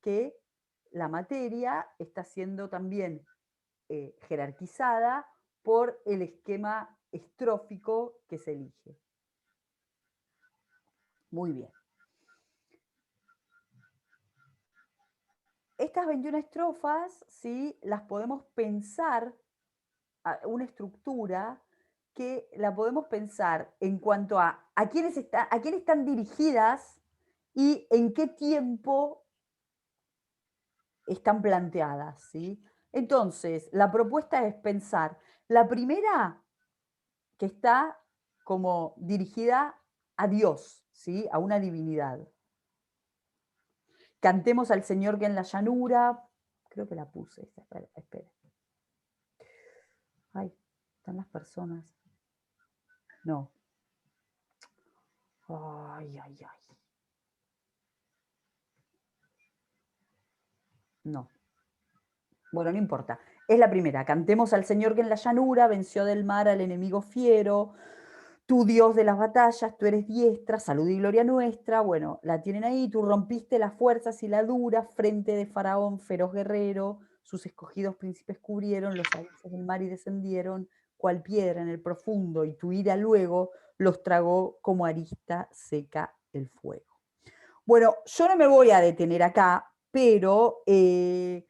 que la materia está siendo también jerarquizada por el esquema estrófico que se elige. Muy bien. Estas 21 estrofas, ¿sí? Las podemos pensar una estructura que la podemos pensar en cuanto a quiénes están dirigidas y en qué tiempo están planteadas, ¿sí? Entonces, la propuesta es pensar la primera que está como dirigida a Dios, ¿sí? A una divinidad. Cantemos al Señor que en la llanura, creo que la puse, espera. Ay, están las personas. No. Ay, ay, ay. No. Bueno, no importa. Es la primera. Cantemos al Señor que en la llanura venció del mar al enemigo fiero. Tú, Dios de las batallas, tú eres diestra, salud y gloria nuestra. Bueno, la tienen ahí. Tú rompiste las fuerzas y la dura frente de Faraón, feroz guerrero. Sus escogidos príncipes cubrieron los abismos del mar y descendieron cual piedra en el profundo. Y tu ira luego los tragó como arista seca el fuego. Bueno, yo no me voy a detener acá, pero hay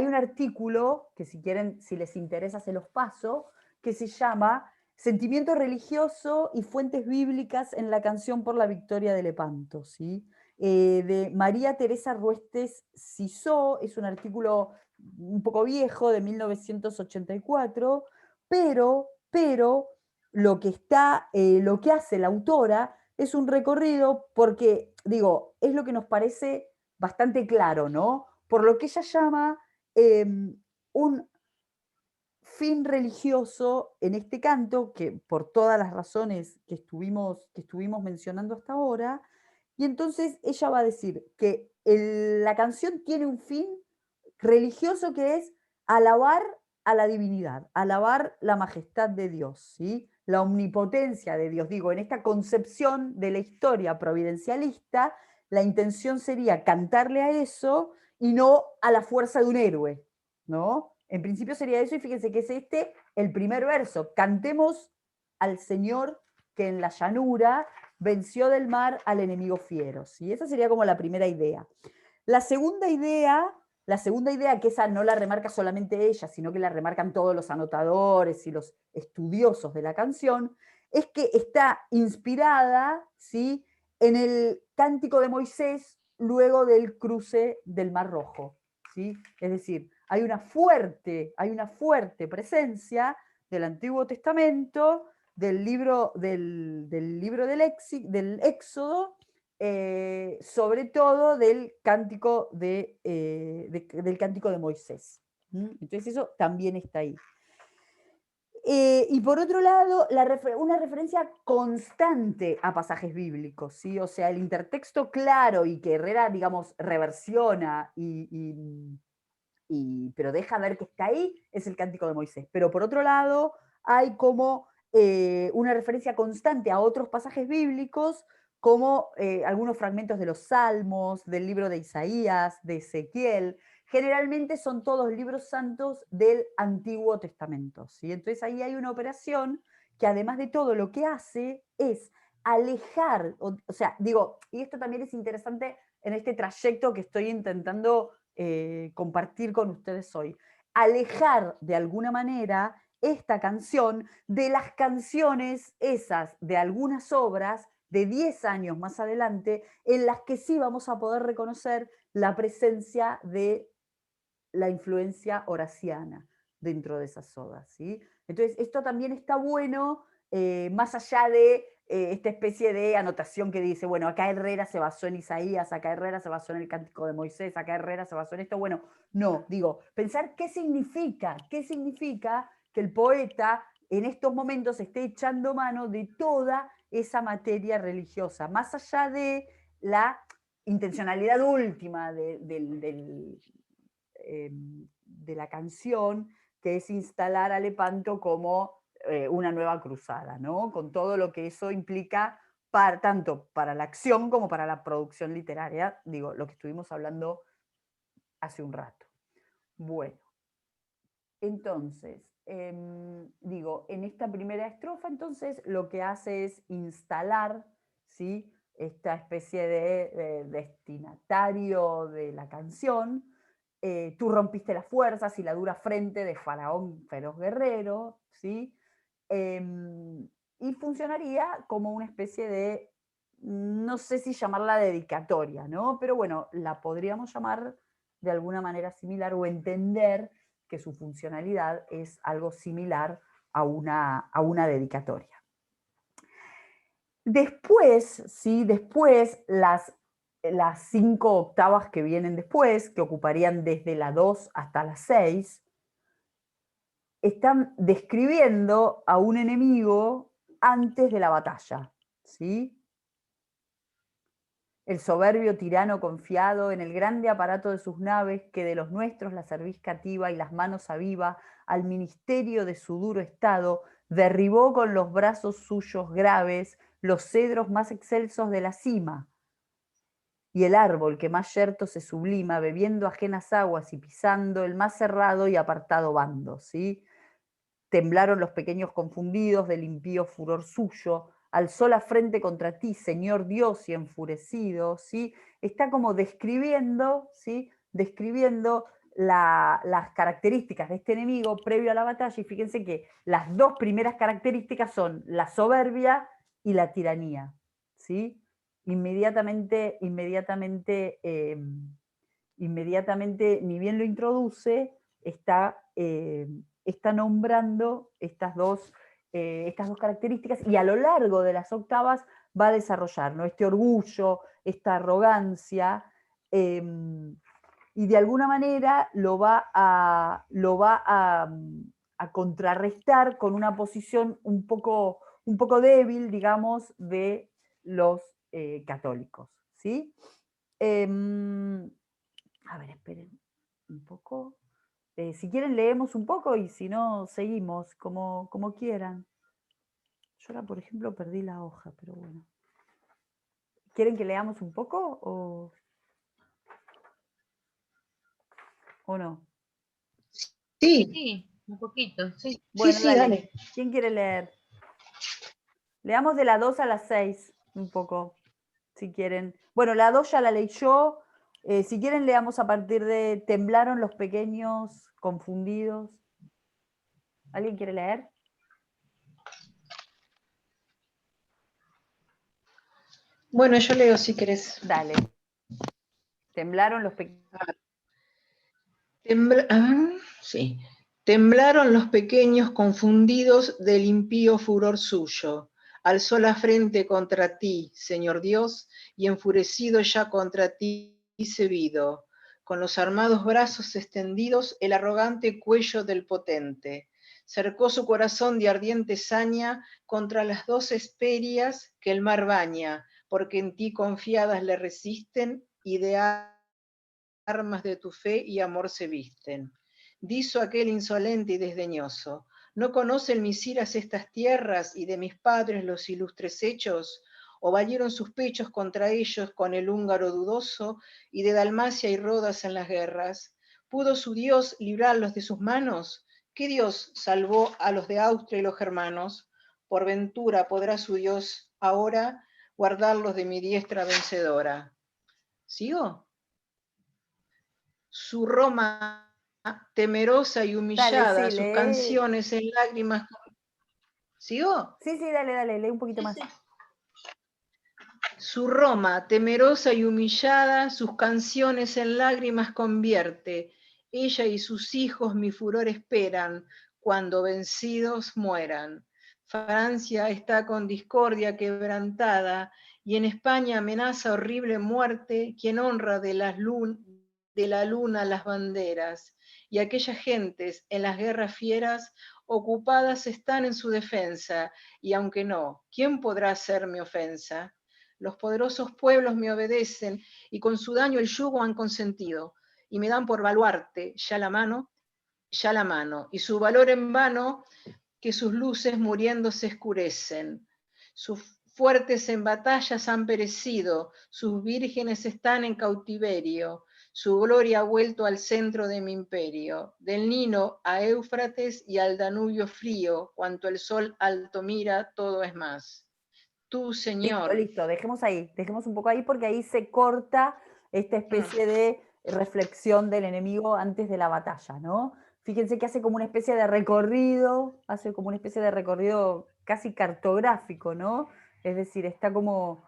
un artículo que si quieren, si les interesa, se los paso, que se llama Sentimiento religioso y fuentes bíblicas en la canción por la victoria de Lepanto, ¿sí? De María Teresa Ruestes Sisó, es un artículo un poco viejo, de 1984, pero lo que hace la autora es un recorrido porque, digo, es lo que nos parece bastante claro, ¿no? Por lo que ella llama un fin religioso en este canto, que por todas las razones que estuvimos mencionando hasta ahora, y entonces ella va a decir que la canción tiene un fin religioso que es alabar a la divinidad, alabar la majestad de Dios, ¿sí? La omnipotencia de Dios. Digo, en esta concepción de la historia providencialista, la intención sería cantarle a eso y no a la fuerza de un héroe, ¿no? En principio sería eso, y fíjense que es el primer verso. Cantemos al Señor que en la llanura venció del mar al enemigo fiero, ¿sí? Esa sería como la primera idea. La segunda idea, que esa no la remarca solamente ella, sino que la remarcan todos los anotadores y los estudiosos de la canción, es que está inspirada, ¿sí?, en el cántico de Moisés luego del cruce del Mar Rojo, ¿sí? Es decir, hay una fuerte presencia del Antiguo Testamento, del libro del Éxodo, sobre todo del cántico del cántico de Moisés. Entonces eso también está ahí. Y por otro lado, una referencia constante a pasajes bíblicos, ¿sí? O sea, el intertexto claro y que Herrera, digamos, reversiona, pero deja ver que está ahí, es el cántico de Moisés. Pero por otro lado, hay como una referencia constante a otros pasajes bíblicos, como algunos fragmentos de los Salmos, del libro de Isaías, de Ezequiel. Generalmente son todos libros santos del Antiguo Testamento, ¿sí? Entonces ahí hay una operación que, además de todo, lo que hace es alejar, o sea, digo, y esto también es interesante en este trayecto que estoy intentando compartir con ustedes hoy, alejar de alguna manera esta canción de las canciones esas de algunas obras de 10 años más adelante, en las que sí vamos a poder reconocer la presencia de la influencia horaciana dentro de esas obras, ¿sí? Entonces, esto también está bueno, más allá de esta especie de anotación que dice, bueno, acá Herrera se basó en Isaías, acá Herrera se basó en el Cántico de Moisés, acá Herrera se basó en esto. Bueno, no, digo, pensar qué significa que el poeta en estos momentos esté echando mano de toda esa materia religiosa, más allá de la intencionalidad última de la canción, que es instalar a Lepanto como una nueva cruzada, ¿no? Con todo lo que eso implica, tanto para la acción como para la producción literaria, digo, lo que estuvimos hablando hace un rato. Bueno, entonces, digo, en esta primera estrofa, entonces, lo que hace es instalar, ¿sí?, esta especie de destinatario de la canción. Tú rompiste las fuerzas y la dura frente de Faraón feroz guerrero, ¿sí? Y funcionaría como una especie de, no sé si llamarla dedicatoria, ¿no? Pero bueno, la podríamos llamar de alguna manera similar, o entender que su funcionalidad es algo similar a una dedicatoria. Después, ¿sí? Después las 5 octavas que vienen después, que ocuparían desde la 2 hasta la 6, están describiendo a un enemigo antes de la batalla, ¿sí? el soberbio tirano confiado en el grande aparato de sus naves, que de los nuestros la cerviz cativa y las manos aviva, al ministerio de su duro estado, derribó con los brazos suyos graves los cedros más excelsos de la cima, y el árbol que más yerto se sublima, bebiendo ajenas aguas y pisando el más cerrado y apartado bando, ¿sí? Temblaron los pequeños confundidos del impío furor suyo, alzó la frente contra ti, Señor Dios, y enfurecido, ¿sí? Está como describiendo, ¿sí? Describiendo las características de este enemigo previo a la batalla, y fíjense que las dos primeras características son la soberbia y la tiranía, ¿sí? Inmediatamente, ni bien lo introduce, está nombrando estas dos características, y a lo largo de las octavas va a desarrollar, ¿no?, este orgullo, esta arrogancia, y de alguna manera lo va a contrarrestar con una posición un poco débil, digamos, de los católicos, ¿sí? A ver, esperen un poco. Si quieren leemos un poco, y si no, seguimos, como quieran. Yo ahora, por ejemplo, perdí la hoja, pero bueno. ¿Quieren que leamos un poco o no? Sí, Sí, un poquito, sí. Bueno, sí, dale. ¿Quién quiere leer? Leamos de la 2 a la 6 un poco, si quieren. Bueno, la 2 ya la leí yo. Si quieren, leamos a partir de temblaron los pequeños confundidos. ¿Alguien quiere leer? Bueno, yo leo si querés. Dale. Temblaron los pequeños. Sí. Temblaron los pequeños confundidos del impío furor suyo. Alzó la frente contra ti, Señor Dios, y enfurecido ya contra ti se vido. Con los armados brazos extendidos, el arrogante cuello del potente. Cercó su corazón de ardiente saña contra las dos hesperias que el mar baña, porque en ti confiadas le resisten y de armas de tu fe y amor se visten. Dizo aquel insolente y desdeñoso: ¿no conocen mis iras estas tierras y de mis padres los ilustres hechos? ¿O valieron sus pechos contra ellos con el húngaro dudoso y de Dalmacia y Rodas en las guerras? ¿Pudo su Dios librarlos de sus manos? ¿Qué Dios salvó a los de Austria y los germanos? Por ventura podrá su Dios ahora guardarlos de mi diestra vencedora. ¿Sigo? Su Roma temerosa y humillada, Dale, sí, sus lee. canciones en lágrimas. ¿Sigo? Sí, dale, lee un poquito más. Su Roma temerosa y humillada, sus canciones en lágrimas convierte. Ella y sus hijos mi furor esperan, cuando vencidos mueran. Francia está con discordia quebrantada, y en España amenaza horrible muerte quien honra de la luna las banderas, y aquellas gentes en las guerras fieras ocupadas están en su defensa, y aunque no, ¿quién podrá hacerme ofensa? Los poderosos pueblos me obedecen, y con su daño el yugo han consentido, y me dan por baluarte ya la mano, y su valor en vano, que sus luces muriendo se escurecen. Sus fuertes en batallas han perecido, sus vírgenes están en cautiverio, su gloria ha vuelto al centro de mi imperio, del Nilo a Éufrates y al Danubio frío, cuanto el sol alto mira, todo es más. Tú, Señor. Listo, dejemos un poco ahí, porque ahí se corta esta especie de reflexión del enemigo antes de la batalla, ¿no? Fíjense que hace como una especie de recorrido, casi cartográfico, ¿no? Es decir, está como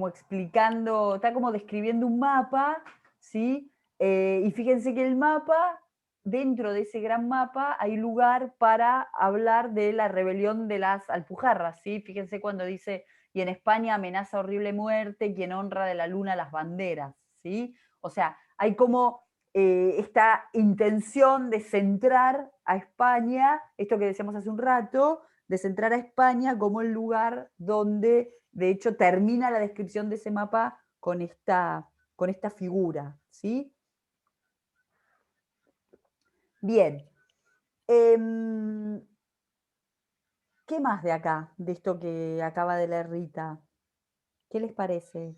explicando, está como describiendo un mapa, ¿sí? Y fíjense que el mapa, dentro de ese gran mapa, hay lugar para hablar de la rebelión de las Alpujarras, ¿sí? Fíjense cuando dice: y en España amenaza horrible muerte quien honra de la luna las banderas, ¿sí? O sea, hay como esta intención de centrar a España, esto que decíamos hace un rato, de centrar a España como el lugar donde, de hecho, termina la descripción de ese mapa con esta figura, ¿sí? Bien. ¿Qué más de acá, de esto que acaba de leer Rita? ¿Qué les parece?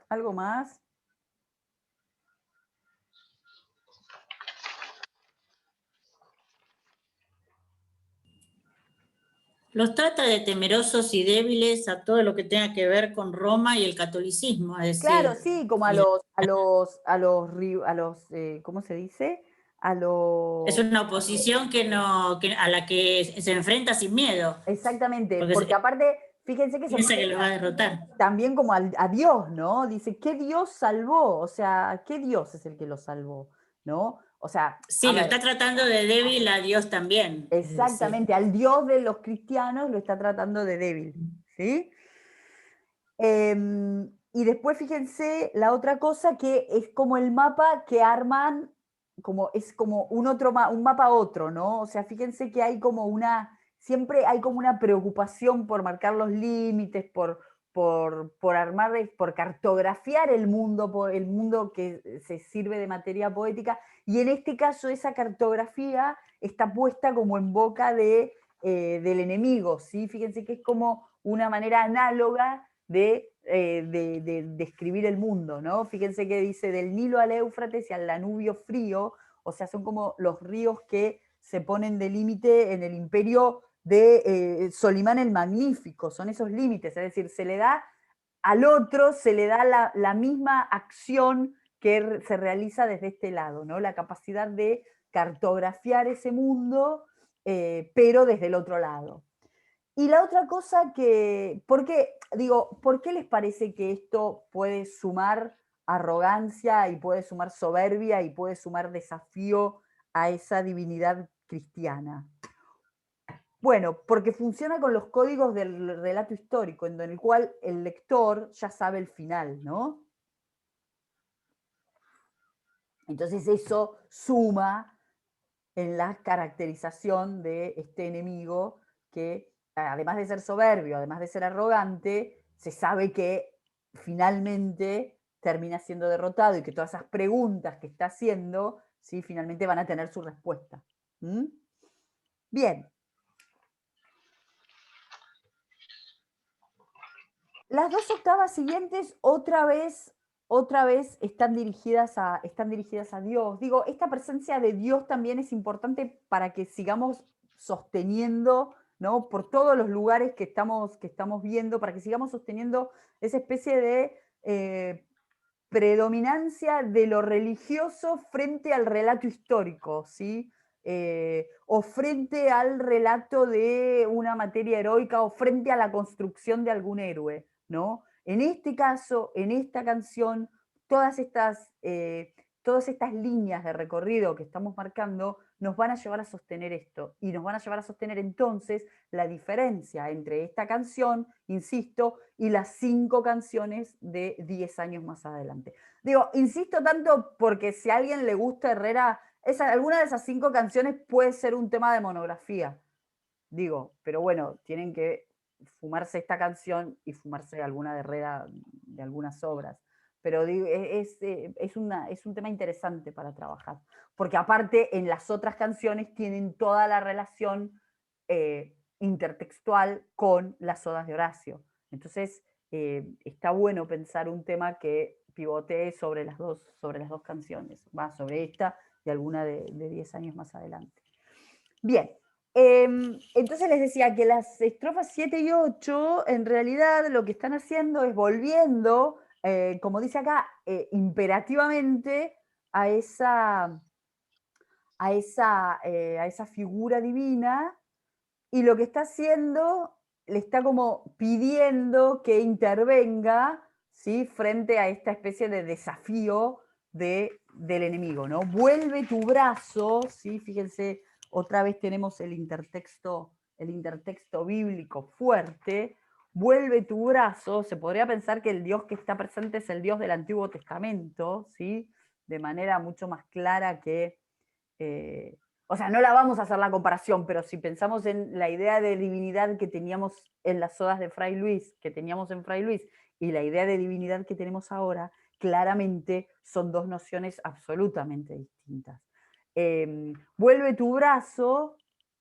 ¿Algo más? Los trata de temerosos y débiles a todo lo que tenga que ver con Roma y el catolicismo, es Claro, decir, sí, como ¿cómo se dice? A es los... una oposición a la que se enfrenta sin miedo, Exactamente, porque porque aparte, fíjense que se piensa que enfrenta los va a derrotar. también como a Dios, ¿no? Dice, ¿qué Dios salvó? O sea, ¿qué Dios es el que lo salvó? ¿No? O sea, Sí, a lo ver, está tratando de débil a Dios también. Es decir, exactamente, al Dios de los cristianos lo está tratando de débil, ¿sí? Y después fíjense la otra cosa que es como el mapa que arman, es como un mapa otro, ¿no? O sea, fíjense que hay como siempre hay como una preocupación por marcar los límites, por armar, por cartografiar el mundo que se sirve de materia poética, y en este caso esa cartografía está puesta como en boca del enemigo, ¿sí? Fíjense que es como una manera análoga de describir el mundo, ¿no? Fíjense que dice del Nilo al Éufrates y al Danubio frío, o sea, son como los ríos que se ponen de límite en el imperio de Solimán el Magnífico, son esos límites, es decir, se le da al otro, se le da la misma acción que se realiza desde este lado, ¿no? La capacidad de cartografiar ese mundo, pero desde el otro lado. Y la otra cosa ¿por qué les parece que esto puede sumar arrogancia y puede sumar soberbia y puede sumar desafío a esa divinidad cristiana? Bueno, porque funciona con los códigos del relato histórico, en el cual el lector ya sabe el final, ¿no? Entonces eso suma en la caracterización de este enemigo que, además de ser soberbio, además de ser arrogante, se sabe que finalmente termina siendo derrotado y que todas esas preguntas que está haciendo, ¿sí?, finalmente van a tener su respuesta. ¿Mm? Bien. Las dos octavas siguientes otra vez están dirigidas a Dios. Digo, esta presencia de Dios también es importante para que sigamos sosteniendo, ¿no?, por todos los lugares que estamos viendo, para que sigamos sosteniendo esa especie de predominancia de lo religioso frente al relato histórico, ¿sí? O frente al relato de una materia heroica o frente a la construcción de algún héroe, ¿no? En este caso, en esta canción, todas estas líneas de recorrido que estamos marcando nos van a llevar a sostener esto, y nos van a llevar a sostener entonces la diferencia entre esta canción, insisto, y las 5 canciones de 10 años más adelante. Digo, insisto tanto porque si a alguien le gusta Herrera, alguna de esas 5 canciones puede ser un tema de monografía. Digo, pero bueno, tienen que fumarse esta canción y fumarse alguna de Herrera de algunas obras. Pero digo, es un tema interesante para trabajar. Porque aparte, en las otras canciones tienen toda la relación intertextual con las odas de Horacio. Entonces, está bueno pensar un tema que pivotee sobre las dos canciones, va sobre esta y alguna de 10 años más adelante. Bien, entonces les decía que las estrofas 7 y 8 en realidad lo que están haciendo es volviendo, como dice acá, imperativamente a esa figura divina, y lo que está haciendo, le está como pidiendo que intervenga, ¿sí?, frente a esta especie de desafío del enemigo, ¿no? Vuelve tu brazo, ¿sí? Fíjense, otra vez tenemos el intertexto bíblico fuerte. Vuelve tu brazo. Se podría pensar que el Dios que está presente es el Dios del Antiguo Testamento, ¿sí? de manera mucho más clara que, o sea, no la vamos a hacer la comparación, pero si pensamos en la idea de divinidad que teníamos en las odas de Fray Luis, que teníamos en Fray Luis, y la idea de divinidad que tenemos ahora, claramente son dos nociones absolutamente distintas. Vuelve tu brazo,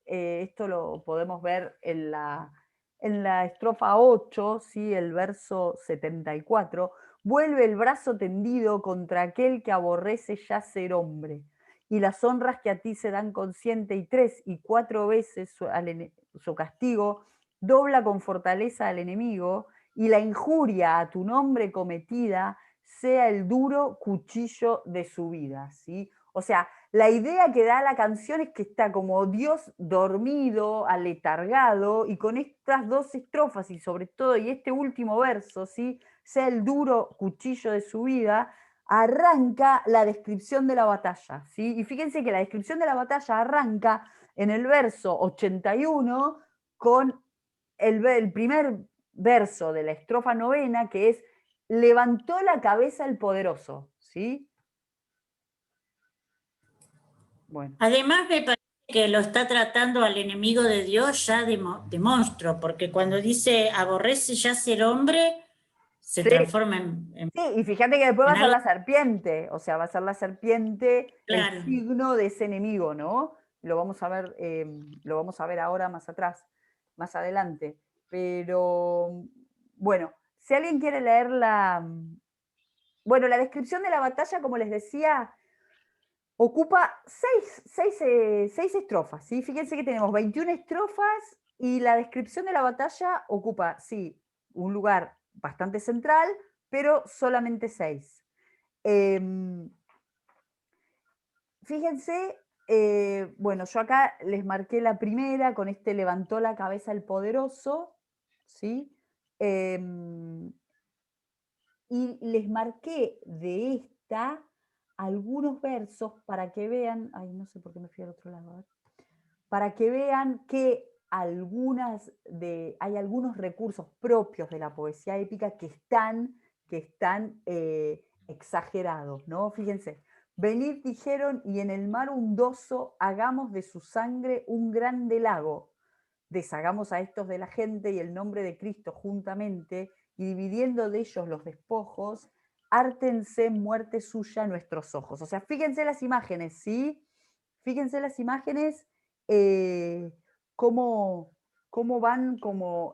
esto lo podemos ver en la estrofa 8, ¿sí? El verso 74, vuelve el brazo tendido contra aquel que aborrece ya ser hombre, y las honras que a ti se dan consciente y 3 y 4 veces su castigo, dobla con fortaleza al enemigo, y la injuria a tu nombre cometida sea el duro cuchillo de su vida, ¿sí? O sea, la idea que da la canción es que está como Dios dormido, aletargado, y con estas dos estrofas, y sobre todo, y este último verso, ¿sí? Sea el duro cuchillo de su vida, arranca la descripción de la batalla, ¿sí? Y fíjense que la descripción de la batalla arranca en el verso 81 con el primer verso de la estrofa 9, que es levantó la cabeza el poderoso, ¿sí? Bueno. Además me parece que lo está tratando al enemigo de Dios ya de monstruo, porque cuando dice aborrece ya ser hombre, se Sí. transforma en Sí, y fíjate que después va a ser algo. la serpiente, o sea, va a ser la serpiente Claro. el signo de ese enemigo, ¿no? Lo vamos a ver ahora más atrás, más adelante. Pero, bueno, si alguien quiere leer bueno, la descripción de la batalla, como les decía, ocupa seis estrofas, ¿sí? Fíjense que tenemos 21 estrofas y la descripción de la batalla ocupa, sí, un lugar bastante central, pero solamente 6. Fíjense, bueno, yo acá les marqué la primera con este levantó la cabeza el poderoso, ¿sí? Y les marqué de esta algunos versos para que vean, ay, no sé por qué me fui al otro lado, a ver, para que vean que hay algunos recursos propios de la poesía épica que están exagerados, ¿no? Fíjense, venid dijeron y en el mar hundoso hagamos de su sangre un grande lago, deshagamos a estos de la gente y el nombre de Cristo juntamente, y dividiendo de ellos los despojos, hártense muerte suya nuestros ojos. O sea, fíjense las imágenes, ¿sí? Fíjense las imágenes, cómo van como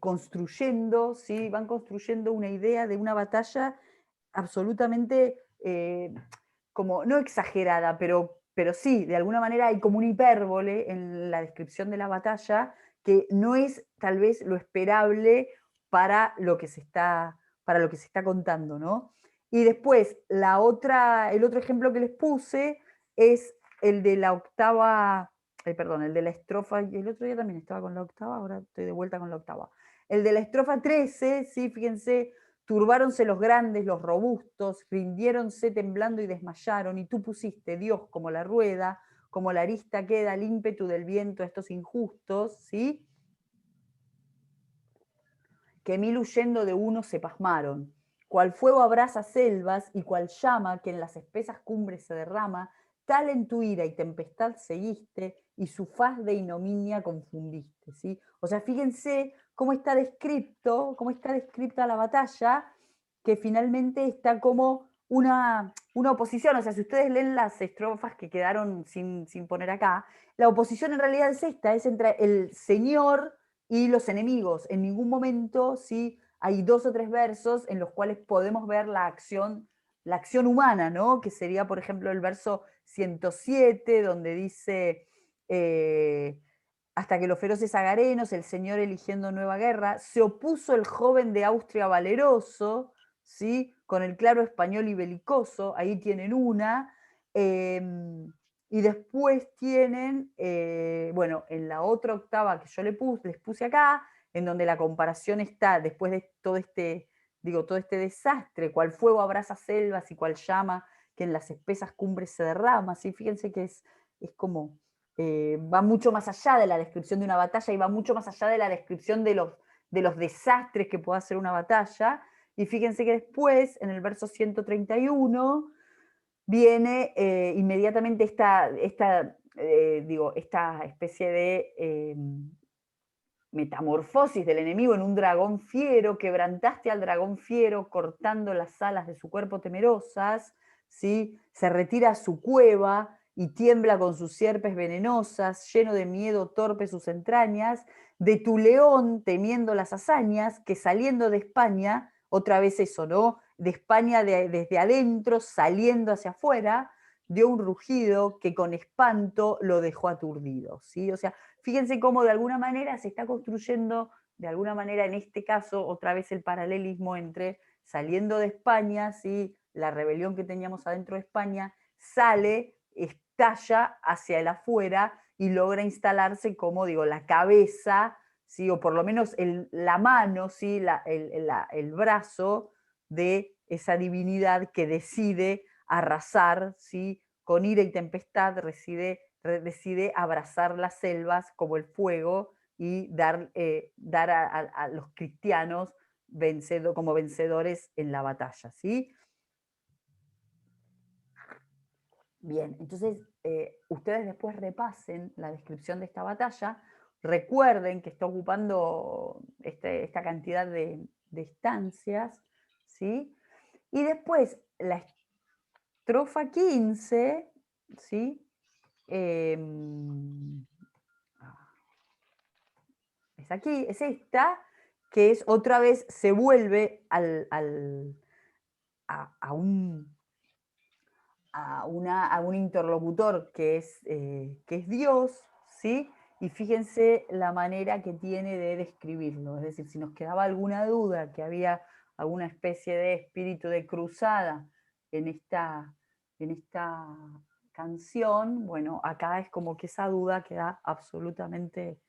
construyendo, ¿sí? Van construyendo una idea de una batalla absolutamente como, no exagerada, pero sí, de alguna manera hay como una hipérbole en la descripción de la batalla que no es tal vez lo esperable para lo que se está contando, ¿no? Y después, el otro ejemplo que les puse es el de la octava, el de la estrofa, y el otro día también estaba con la octava, ahora estoy de vuelta con la octava. El de la estrofa 13, ¿sí? Fíjense, turbáronse los grandes, los robustos, rindiéronse temblando y desmayaron, y tú pusiste, Dios, como la rueda, como la arista queda al ímpetu del viento a estos injustos, ¿sí? Que 1000 huyendo de uno se pasmaron. Cual fuego abraza selvas y cual llama que en las espesas cumbres se derrama, tal en tu ira y tempestad seguiste y su faz de ignominia confundiste, ¿sí? O sea, fíjense cómo está descripta la batalla, que finalmente está como una oposición. O sea, si ustedes leen las estrofas que quedaron sin poner acá, la oposición en realidad es esta, es entre el Señor y los enemigos. En ningún momento, ¿sí? Hay 2 o 3 versos en los cuales podemos ver la acción humana, ¿no? Que sería, por ejemplo, el verso 107, donde dice, hasta que los feroces agarenos, el Señor eligiendo nueva guerra, se opuso el joven de Austria valeroso, ¿sí? Con el claro español y belicoso, ahí tienen una. Y después tienen, bueno, en la otra octava que yo les puse acá, en donde la comparación está, después de todo este desastre, cual fuego abraza selvas y cual llama que en las espesas cumbres se derrama, ¿sí? Fíjense que es como, va mucho más allá de la descripción de una batalla y va mucho más allá de la descripción de los desastres que puede hacer una batalla. Y fíjense que después, en el verso 131, viene inmediatamente esta especie de metamorfosis del enemigo en un dragón fiero. Quebrantaste al dragón fiero cortando las alas de su cuerpo temerosas, ¿sí? Se retira a su cueva y tiembla con sus sierpes venenosas, lleno de miedo torpe sus entrañas, de tu león temiendo las hazañas, que saliendo de España, otra vez eso, ¿no? De España desde adentro, saliendo hacia afuera, dio un rugido que con espanto lo dejó aturdido, ¿sí? O sea, fíjense cómo de alguna manera se está construyendo, de alguna manera en este caso, otra vez el paralelismo entre saliendo de España, ¿sí? La rebelión que teníamos adentro de España, sale, estalla hacia el afuera y logra instalarse como, digo, la cabeza, ¿sí? O por lo menos la mano, ¿sí? El brazo de esa divinidad que decide arrasar, ¿sí? Con ira y tempestad decide abrazar las selvas como el fuego y dar a los cristianos como vencedores en la batalla, ¿sí? Bien, entonces ustedes después repasen la descripción de esta batalla, recuerden que está ocupando esta cantidad de estancias, ¿sí? Y después la estrofa 15, ¿sí? Es aquí, es esta, que es otra vez, se vuelve a un interlocutor que es Dios, ¿sí? Y fíjense la manera que tiene de describirlo. Es decir, si nos quedaba alguna duda, que había alguna especie de espíritu de cruzada en esta canción, bueno, acá es como que esa duda queda absolutamente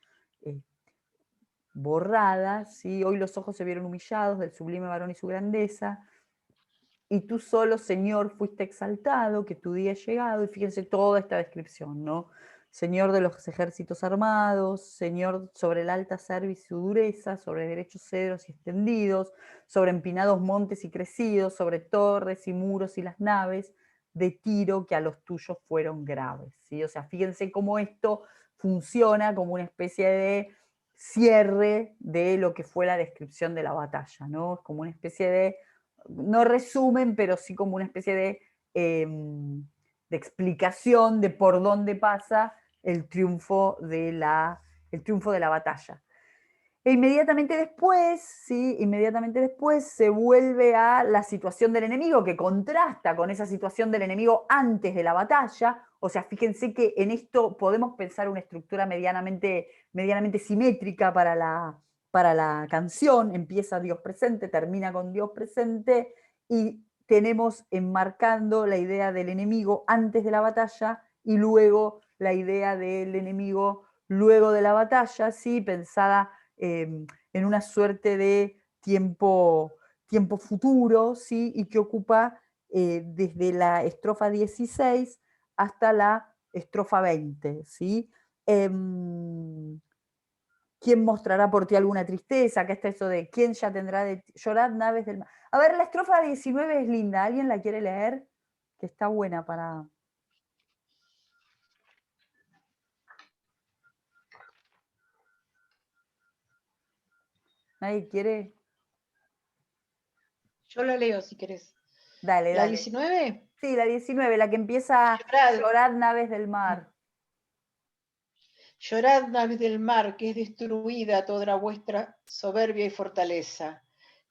borrada, ¿sí? Hoy los ojos se vieron humillados del sublime varón y su grandeza, y tú solo, Señor, fuiste exaltado, que tu día ha llegado, y fíjense toda esta descripción, ¿no? Señor de los ejércitos armados, Señor sobre el alta cerviz y su dureza, sobre derechos cedros y extendidos, sobre empinados montes y crecidos, sobre torres y muros y las naves de Tiro que a los tuyos fueron graves, ¿sí? O sea, fíjense cómo esto funciona como una especie de cierre de lo que fue la descripción de la batalla, ¿no? Es como una especie de, no resumen, pero sí como una especie de explicación de por dónde pasa el triunfo de la batalla. E inmediatamente después, ¿sí? Inmediatamente después se vuelve a la situación del enemigo, que contrasta con esa situación del enemigo antes de la batalla. O sea, fíjense que en esto podemos pensar una estructura medianamente simétrica para la canción. Empieza Dios presente, termina con Dios presente, y tenemos enmarcando la idea del enemigo antes de la batalla y luego la idea del enemigo luego de la batalla, ¿sí? Pensada en una suerte de tiempo futuro, ¿sí? Y que ocupa desde la estrofa 16 hasta la estrofa 20, ¿sí? ¿Quién mostrará por ti alguna tristeza? Acá está eso de ¿quién ya tendrá de ti? Llorad naves del mar. A ver, la estrofa 19 es linda, ¿alguien la quiere leer? Que está buena para... ¿Nadie quiere? Yo la leo si querés. Dale, ¿La dale. 19? Sí, la 19, la que empieza llorad naves del mar. Llorad naves del mar, que es destruida toda vuestra soberbia y fortaleza.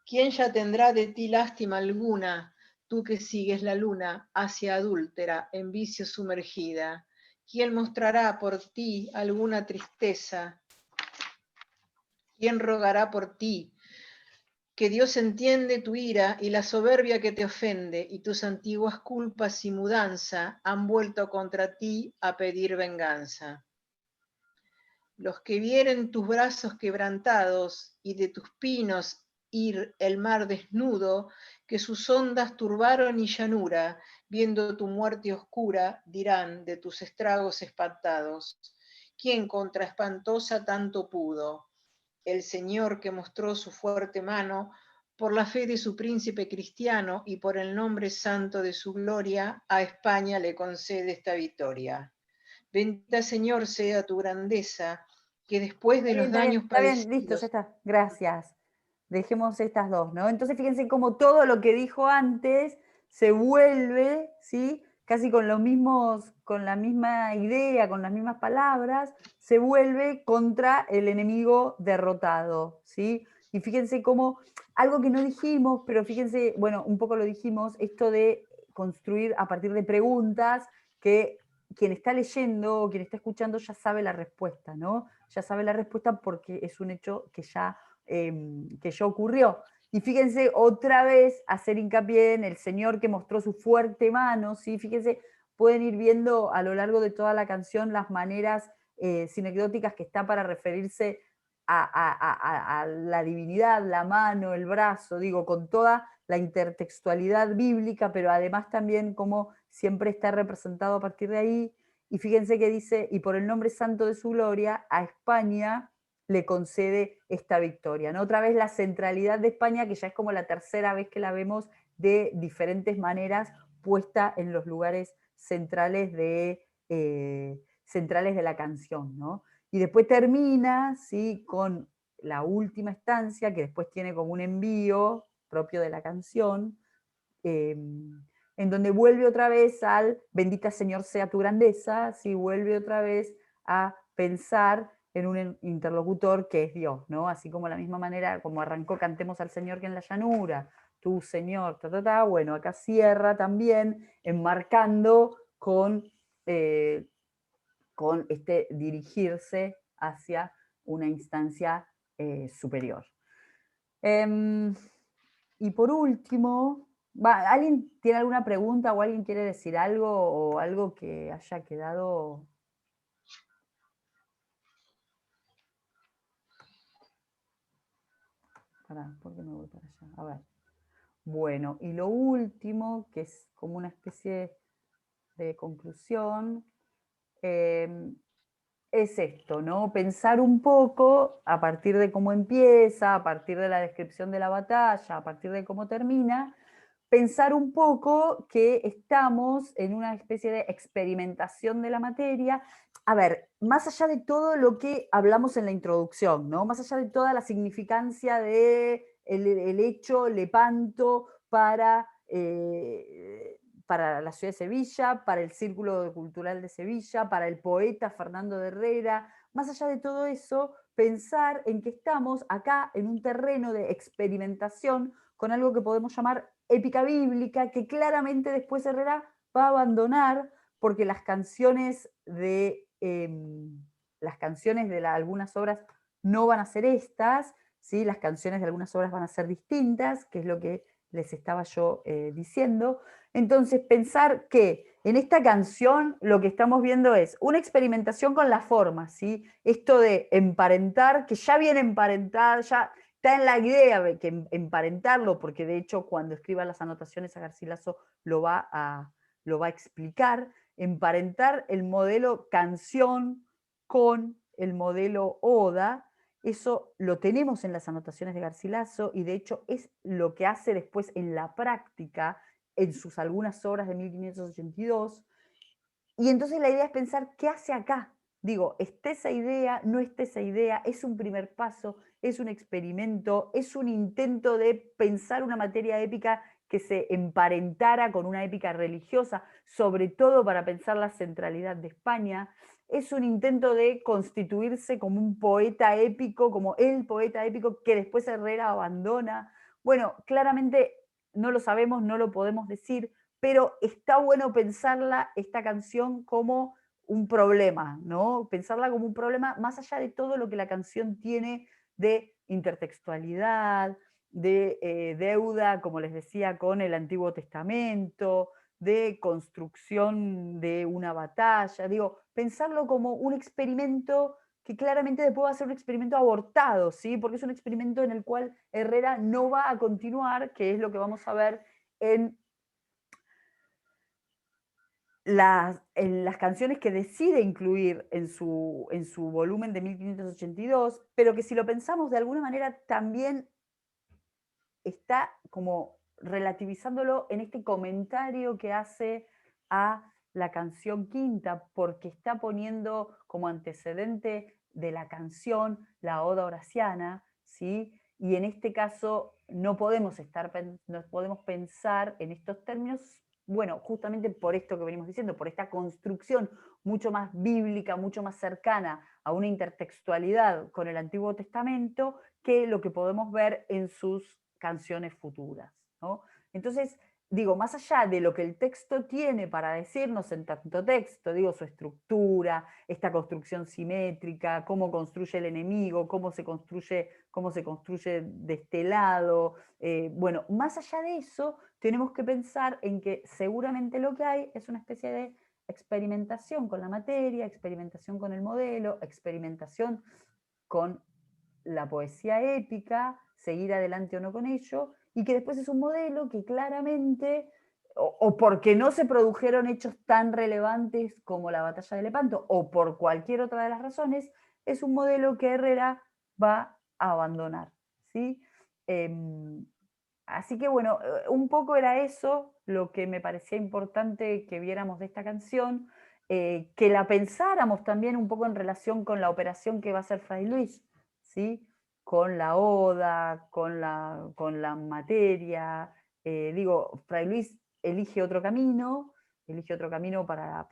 ¿Quién ya tendrá de ti lástima alguna, tú que sigues la luna hacia adúltera, en vicio sumergida? ¿Quién mostrará por ti alguna tristeza? ¿Quién rogará por ti? Que Dios entiende tu ira y la soberbia que te ofende, y tus antiguas culpas y mudanza han vuelto contra ti a pedir venganza. Los que vieren tus brazos quebrantados y de tus pinos ir el mar desnudo, que sus ondas turbaron y llanura, viendo tu muerte oscura, dirán de tus estragos espantados, ¿quién contra espantosa tanto pudo? El Señor que mostró su fuerte mano por la fe de su príncipe cristiano y por el nombre santo de su gloria, a España le concede esta victoria. Bendita, Señor, sea tu grandeza, que después de los daños Está bien, listo, ya padecidos... está. Gracias. Dejemos estas dos, ¿no? Entonces fíjense cómo todo lo que dijo antes se vuelve, ¿sí? Casi con los mismos, con la misma idea, con las mismas palabras, se vuelve contra el enemigo derrotado, ¿sí? Y fíjense cómo, algo que no dijimos, pero fíjense, bueno, un poco lo dijimos, esto de construir a partir de preguntas que quien está leyendo o quien está escuchando ya sabe la respuesta, ¿no? Ya sabe la respuesta porque es un hecho que ya ocurrió. Y fíjense otra vez hacer hincapié en el Señor que mostró su fuerte mano, ¿sí? Fíjense, pueden ir viendo a lo largo de toda la canción las maneras sinecdóticas que está para referirse a la divinidad, la mano, el brazo, digo, con toda la intertextualidad bíblica, pero además también como siempre está representado a partir de ahí. Y fíjense que dice, y por el nombre santo de su gloria, a España le concede esta victoria, ¿no? Otra vez la centralidad de España, que ya es como la tercera vez que la vemos de diferentes maneras puesta en los lugares centrales de la canción, ¿no? Y después termina, ¿sí?, con la última estancia, que después tiene como un envío propio de la canción, en donde vuelve otra vez al bendita Señor sea tu grandeza, ¿sí? Vuelve otra vez a pensar en un interlocutor que es Dios, ¿no? Así como la misma manera, como arrancó cantemos al Señor que en la llanura, tú Señor, bueno, acá cierra también enmarcando con este dirigirse hacia una instancia superior. Y por último, ¿alguien tiene alguna pregunta o alguien quiere decir algo o algo que haya quedado? ¿Por qué me voy para allá? A ver. Bueno, y lo último, que es como una especie de conclusión, es esto, ¿no? Pensar un poco a partir de cómo empieza, a partir de la descripción de la batalla, a partir de cómo termina, pensar un poco que estamos en una especie de experimentación de la materia. A ver, más allá de todo lo que hablamos en la introducción, ¿no? Más allá de toda la significancia de el hecho Lepanto para la ciudad de Sevilla, para el Círculo Cultural de Sevilla, para el poeta Fernando de Herrera, más allá de todo eso, pensar en que estamos acá en un terreno de experimentación con algo que podemos llamar épica bíblica, que claramente después Herrera va a abandonar porque las canciones de algunas obras no van a ser estas, ¿sí? Las canciones de algunas obras van a ser distintas, que es lo que les estaba yo diciendo. Entonces, pensar que en esta canción lo que estamos viendo es una experimentación con la forma, ¿sí? Esto de emparentar, que ya viene emparentada, ya está en la idea de que emparentarlo, porque de hecho cuando escriba las anotaciones a Garcilaso lo va a explicar, emparentar el modelo canción con el modelo oda. Eso lo tenemos en las anotaciones de Garcilaso y de hecho es lo que hace después en la práctica en sus algunas obras de 1582. Y entonces la idea es pensar qué hace acá. Digo, ¿esté esa idea? ¿No esté esa idea? ¿Es un primer paso? ¿Es un experimento? ¿Es un intento de pensar una materia épica que se emparentara con una épica religiosa, sobre todo para pensar la centralidad de España? ¿Es un intento de constituirse como un poeta épico, como el poeta épico que después Herrera abandona? Bueno, claramente no lo sabemos, no lo podemos decir, pero está bueno pensarla, esta canción, como un problema, ¿no? Pensarla como un problema más allá de todo lo que la canción tiene de intertextualidad, de deuda, como les decía, con el Antiguo Testamento, de construcción de una batalla. Digo, pensarlo como un experimento que claramente después va a ser un experimento abortado, ¿sí? Porque es un experimento en el cual Herrera no va a continuar, que es lo que vamos a ver en las canciones que decide incluir en su volumen de 1582, pero que si lo pensamos de alguna manera también está como relativizándolo en este comentario que hace a la canción quinta, porque está poniendo como antecedente de la canción la Oda Horaciana, ¿sí? Y en este caso no podemos pensar en estos términos, bueno, justamente por esto que venimos diciendo, por esta construcción mucho más bíblica, mucho más cercana a una intertextualidad con el Antiguo Testamento, que lo que podemos ver en sus canciones futuras, ¿no? Entonces, digo, más allá de lo que el texto tiene para decirnos en tanto texto, digo, su estructura, esta construcción simétrica, cómo construye el enemigo, cómo se construye de este lado, bueno, más allá de eso, tenemos que pensar en que seguramente lo que hay es una especie de experimentación con la materia, experimentación con el modelo, experimentación con la poesía épica, seguir adelante o no con ello, y que después es un modelo que claramente, o porque no se produjeron hechos tan relevantes como la batalla de Lepanto, o por cualquier otra de las razones, es un modelo que Herrera va a abandonar, ¿sí? Así que bueno, un poco era eso lo que me parecía importante que viéramos de esta canción, que la pensáramos también un poco en relación con la operación que va a hacer Fray Luis, ¿sí? Con la oda, con la materia. Digo, Fray Luis elige otro camino para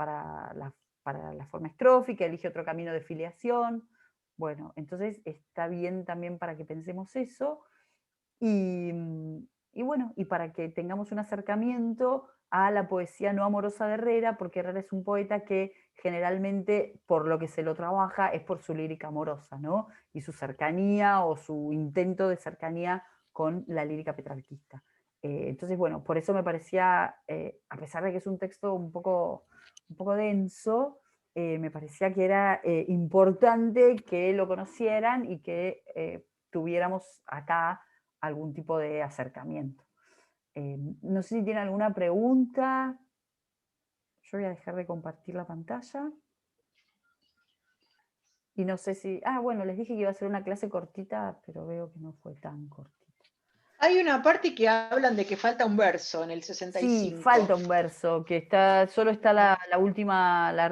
la forma estrófica, elige otro camino de filiación. Bueno, entonces está bien también para que pensemos eso. Y bueno, y para que tengamos un acercamiento a la poesía no amorosa de Herrera, porque Herrera es un poeta que generalmente por lo que se lo trabaja es por su lírica amorosa, ¿no? Y su cercanía o su intento de cercanía con la lírica petrarquista. Entonces, bueno, por eso me parecía, a pesar de que es un texto un poco denso, me parecía que era importante que lo conocieran y que tuviéramos acá algún tipo de acercamiento. No sé si tienen alguna pregunta. Yo voy a dejar de compartir la pantalla. Y no sé si... Ah, bueno, les dije que iba a ser una clase cortita, pero veo que no fue tan cortita. Hay una parte que hablan de que falta un verso en el 65. Sí, falta un verso, que solo está la última, la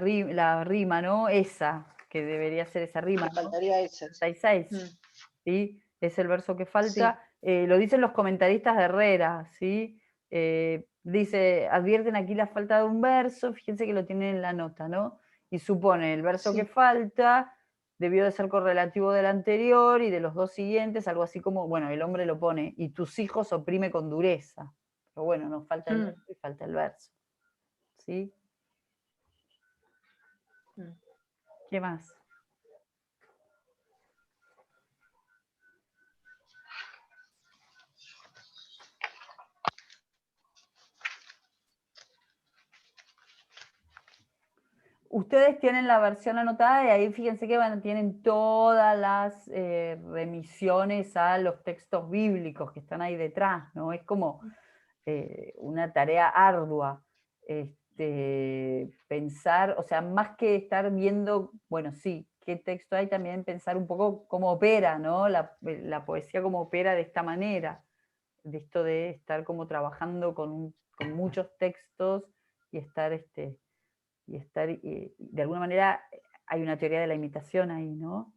rima, ¿no? Esa, que debería ser esa rima, Me faltaría esa. 66, ¿sí? Es el verso que falta. Sí. Lo dicen los comentaristas de Herrera, ¿sí? Dice, advierten aquí la falta de un verso, fíjense que lo tienen en la nota, ¿no? Y supone el verso que falta debió de ser correlativo del anterior y de los dos siguientes, algo así como, bueno, el hombre lo pone, y tus hijos oprime con dureza. Pero bueno, nos falta el verso y falta el verso. ¿Sí? ¿Qué más? Ustedes tienen la versión anotada y ahí fíjense que tienen todas las remisiones a los textos bíblicos que están ahí detrás, ¿no? Es como una tarea ardua pensar, o sea, más que estar viendo, bueno, sí, qué texto hay, también pensar un poco cómo opera, ¿no? La poesía cómo opera de esta manera, de esto de estar como trabajando con muchos textos y estar de alguna manera hay una teoría de la imitación ahí, ¿no?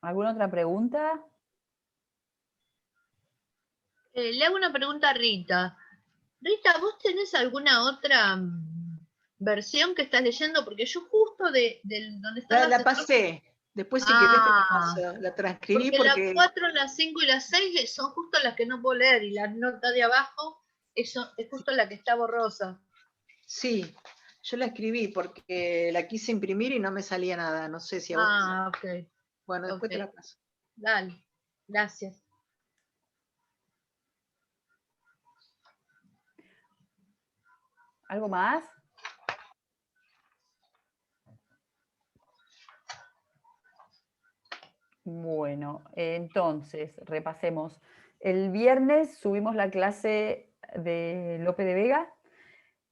¿Alguna otra pregunta? Le hago una pregunta a Rita. Rita, ¿vos tenés alguna otra versión que estás leyendo? Porque yo justo de donde está La pasé. Después si querés te la paso. La transcribí porque la 4, la 5 y la 6 son justo las que no puedo leer y la nota de abajo es justo la que está borrosa. Sí, yo la escribí porque la quise imprimir y no me salía nada. No sé si a vos. Ok. Bueno, después te la paso. Dale, gracias. ¿Algo más? Bueno, entonces, repasemos. El viernes subimos la clase de Lope de Vega.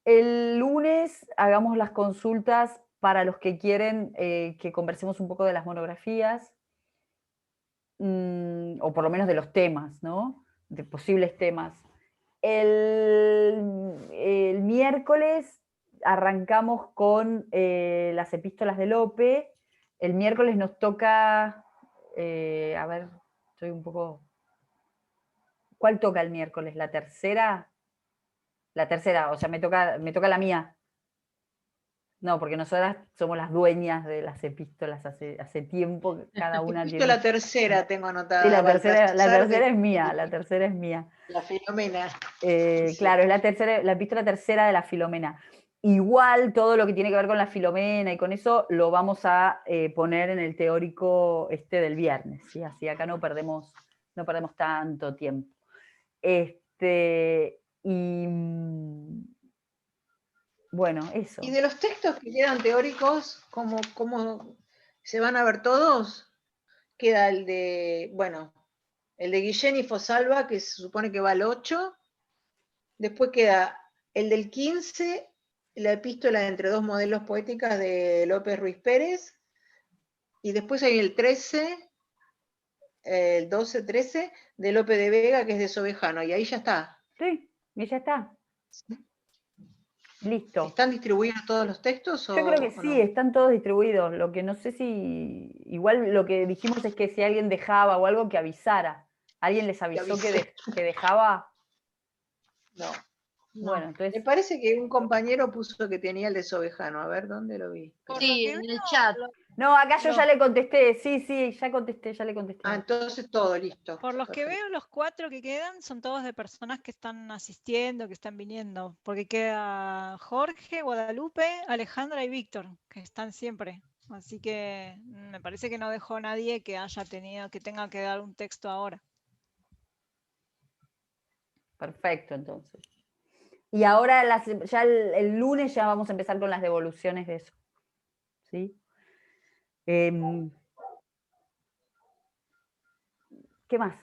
El lunes hagamos las consultas para los que quieren que conversemos un poco de las monografías, o por lo menos de los temas, ¿no? De posibles temas. El miércoles arrancamos con las epístolas de Lope. El miércoles nos toca, a ver, estoy un poco... ¿Cuál toca el miércoles? ¿La tercera? La tercera, o sea, me toca la mía. No, porque nosotras somos las dueñas de las epístolas hace tiempo, cada una Justo tiene... la tercera tengo anotada. Sí, la tercera Baltasar es mía, la tercera es mía. La Filomena. Claro, es la epístola tercera de la Filomena. Igual todo lo que tiene que ver con la Filomena y con eso lo vamos a poner en el teórico del viernes, ¿sí? Así acá no perdemos tanto tiempo. Bueno, eso. Y de los textos que quedan teóricos, ¿cómo se van a ver todos? Queda el de, bueno, el de Guillén y Fosalva, que se supone que va al 8. Después queda el del 15, la epístola entre dos modelos poéticas de López Ruiz Pérez. Y después hay el 13, el 12-13, de Lope de Vega, que es de Sobejano. Y ahí ya está. Sí, y ya está. Listo. ¿Están distribuidos todos los textos? Yo creo que sí, no? están todos distribuidos. Lo que no sé si... Igual lo que dijimos es que si alguien dejaba o algo, que avisara. ¿Alguien les avisó que dejaba? No. Bueno, entonces... Me parece que un compañero puso que tenía el de Sobejano. A ver, ¿dónde lo vi? Sí, en el chat. No, acá yo ya le contesté. Sí, ya le contesté. Ah, entonces todo listo. Por los que Perfecto. veo, los 4 que quedan son todos de personas que están asistiendo, que están viniendo, porque queda Jorge, Guadalupe, Alejandra y Víctor, que están siempre. Así que me parece que no dejó nadie que tenga que dar un texto ahora. Perfecto, entonces. Y ahora ya el lunes ya vamos a empezar con las devoluciones de eso. ¿Sí? ¿Qué más?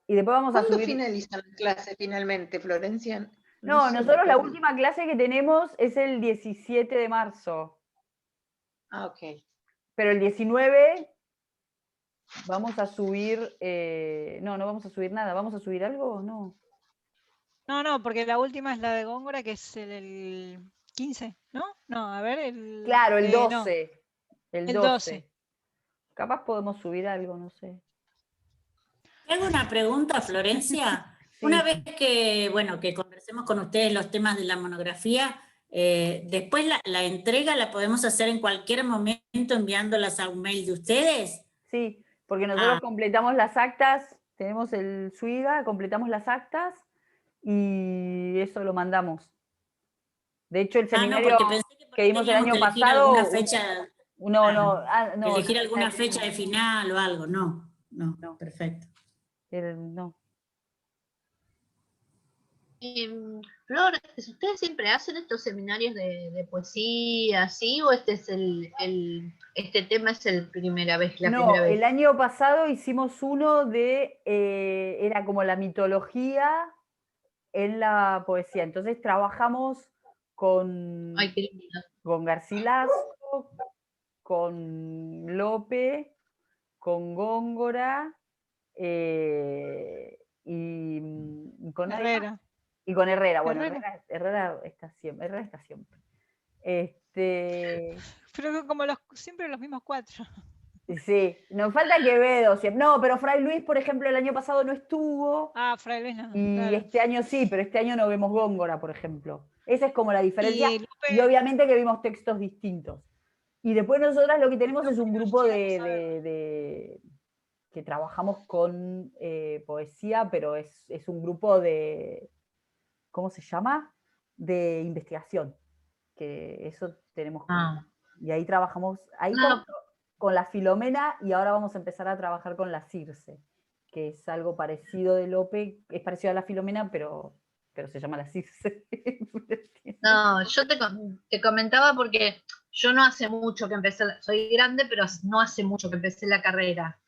Y después vamos a ¿Cuándo subir... finalizan las clases finalmente, Florencia? No, sé, nosotros me la perdí. última clase que tenemos es el 17 de marzo. Ah, ok. Pero el 19 vamos a subir... no vamos a subir nada. ¿Vamos a subir algo o no? No, porque la última es la de Góngora, que es el 15, ¿no? No, a ver, Claro, el 12. no, El el 12. 12. Capaz podemos subir algo, no sé. Tengo una pregunta, Florencia. Sí. Una vez que conversemos con ustedes los temas de la monografía, después la entrega la podemos hacer en cualquier momento enviándolas a un mail de ustedes. Sí, porque nosotros completamos las actas, tenemos el SUIGA, completamos las actas y eso lo mandamos. De hecho, el seminario porque pensé que dimos el año teníamos que elegir pasado... alguna fecha, elegir alguna fecha de final o algo, no, perfecto. No. Flor, ¿ustedes siempre hacen estos seminarios de poesía, sí? ¿O este tema es la primera vez? El año pasado hicimos uno era como la mitología en la poesía. Entonces trabajamos con Garcilaso, con Lope, con Góngora y con Herrera. Y con Herrera. Bueno, Herrera está siempre. Pero como siempre los mismos 4. Sí, nos falta Quevedo. No, pero Fray Luis, por ejemplo, el año pasado no estuvo. Ah, Fray Luis no. Y claro. este año sí, pero este año no vemos Góngora, por ejemplo. Esa es como la diferencia. Y Y obviamente que vimos textos distintos. Y después nosotras lo que tenemos es un grupo que trabajamos con poesía, pero es un grupo de, ¿cómo se llama? De investigación. Que eso tenemos. Y ahí trabajamos, con la Filomena, y ahora vamos a empezar a trabajar con la Circe, que es algo parecido de Lope, es parecido a la Filomena, pero se llama la Circe. No, yo te comentaba porque yo no hace mucho que empecé, soy grande, pero no hace mucho que empecé la carrera.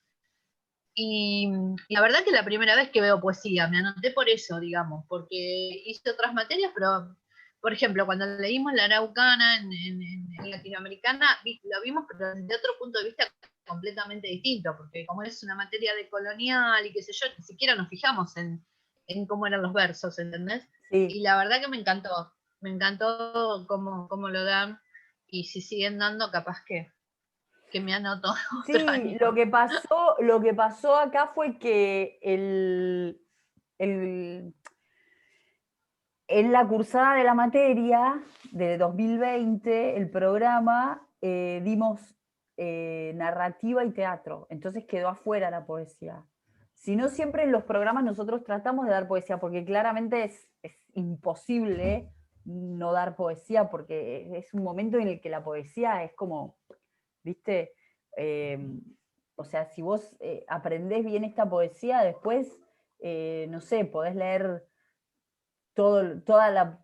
Y la verdad que la primera vez que veo poesía, me anoté por eso, digamos, porque hice otras materias, pero, por ejemplo, cuando leímos la Araucana en Latinoamericana, lo vimos, pero desde otro punto de vista completamente distinto, porque como es una materia de colonial y qué sé yo, ni siquiera nos fijamos en cómo eran los versos, ¿entendés? Sí. Y la verdad que me encantó cómo lo dan, y si siguen dando, capaz que me anoto otro Sí, año. lo que pasó acá fue que en la cursada de la materia de 2020, el programa, dimos narrativa y teatro, entonces quedó afuera la poesía. Si no, siempre en los programas nosotros tratamos de dar poesía, porque claramente es imposible no dar poesía, porque es un momento en el que la poesía es como, ¿viste? O sea, si vos aprendés bien esta poesía, después, no sé, podés leer toda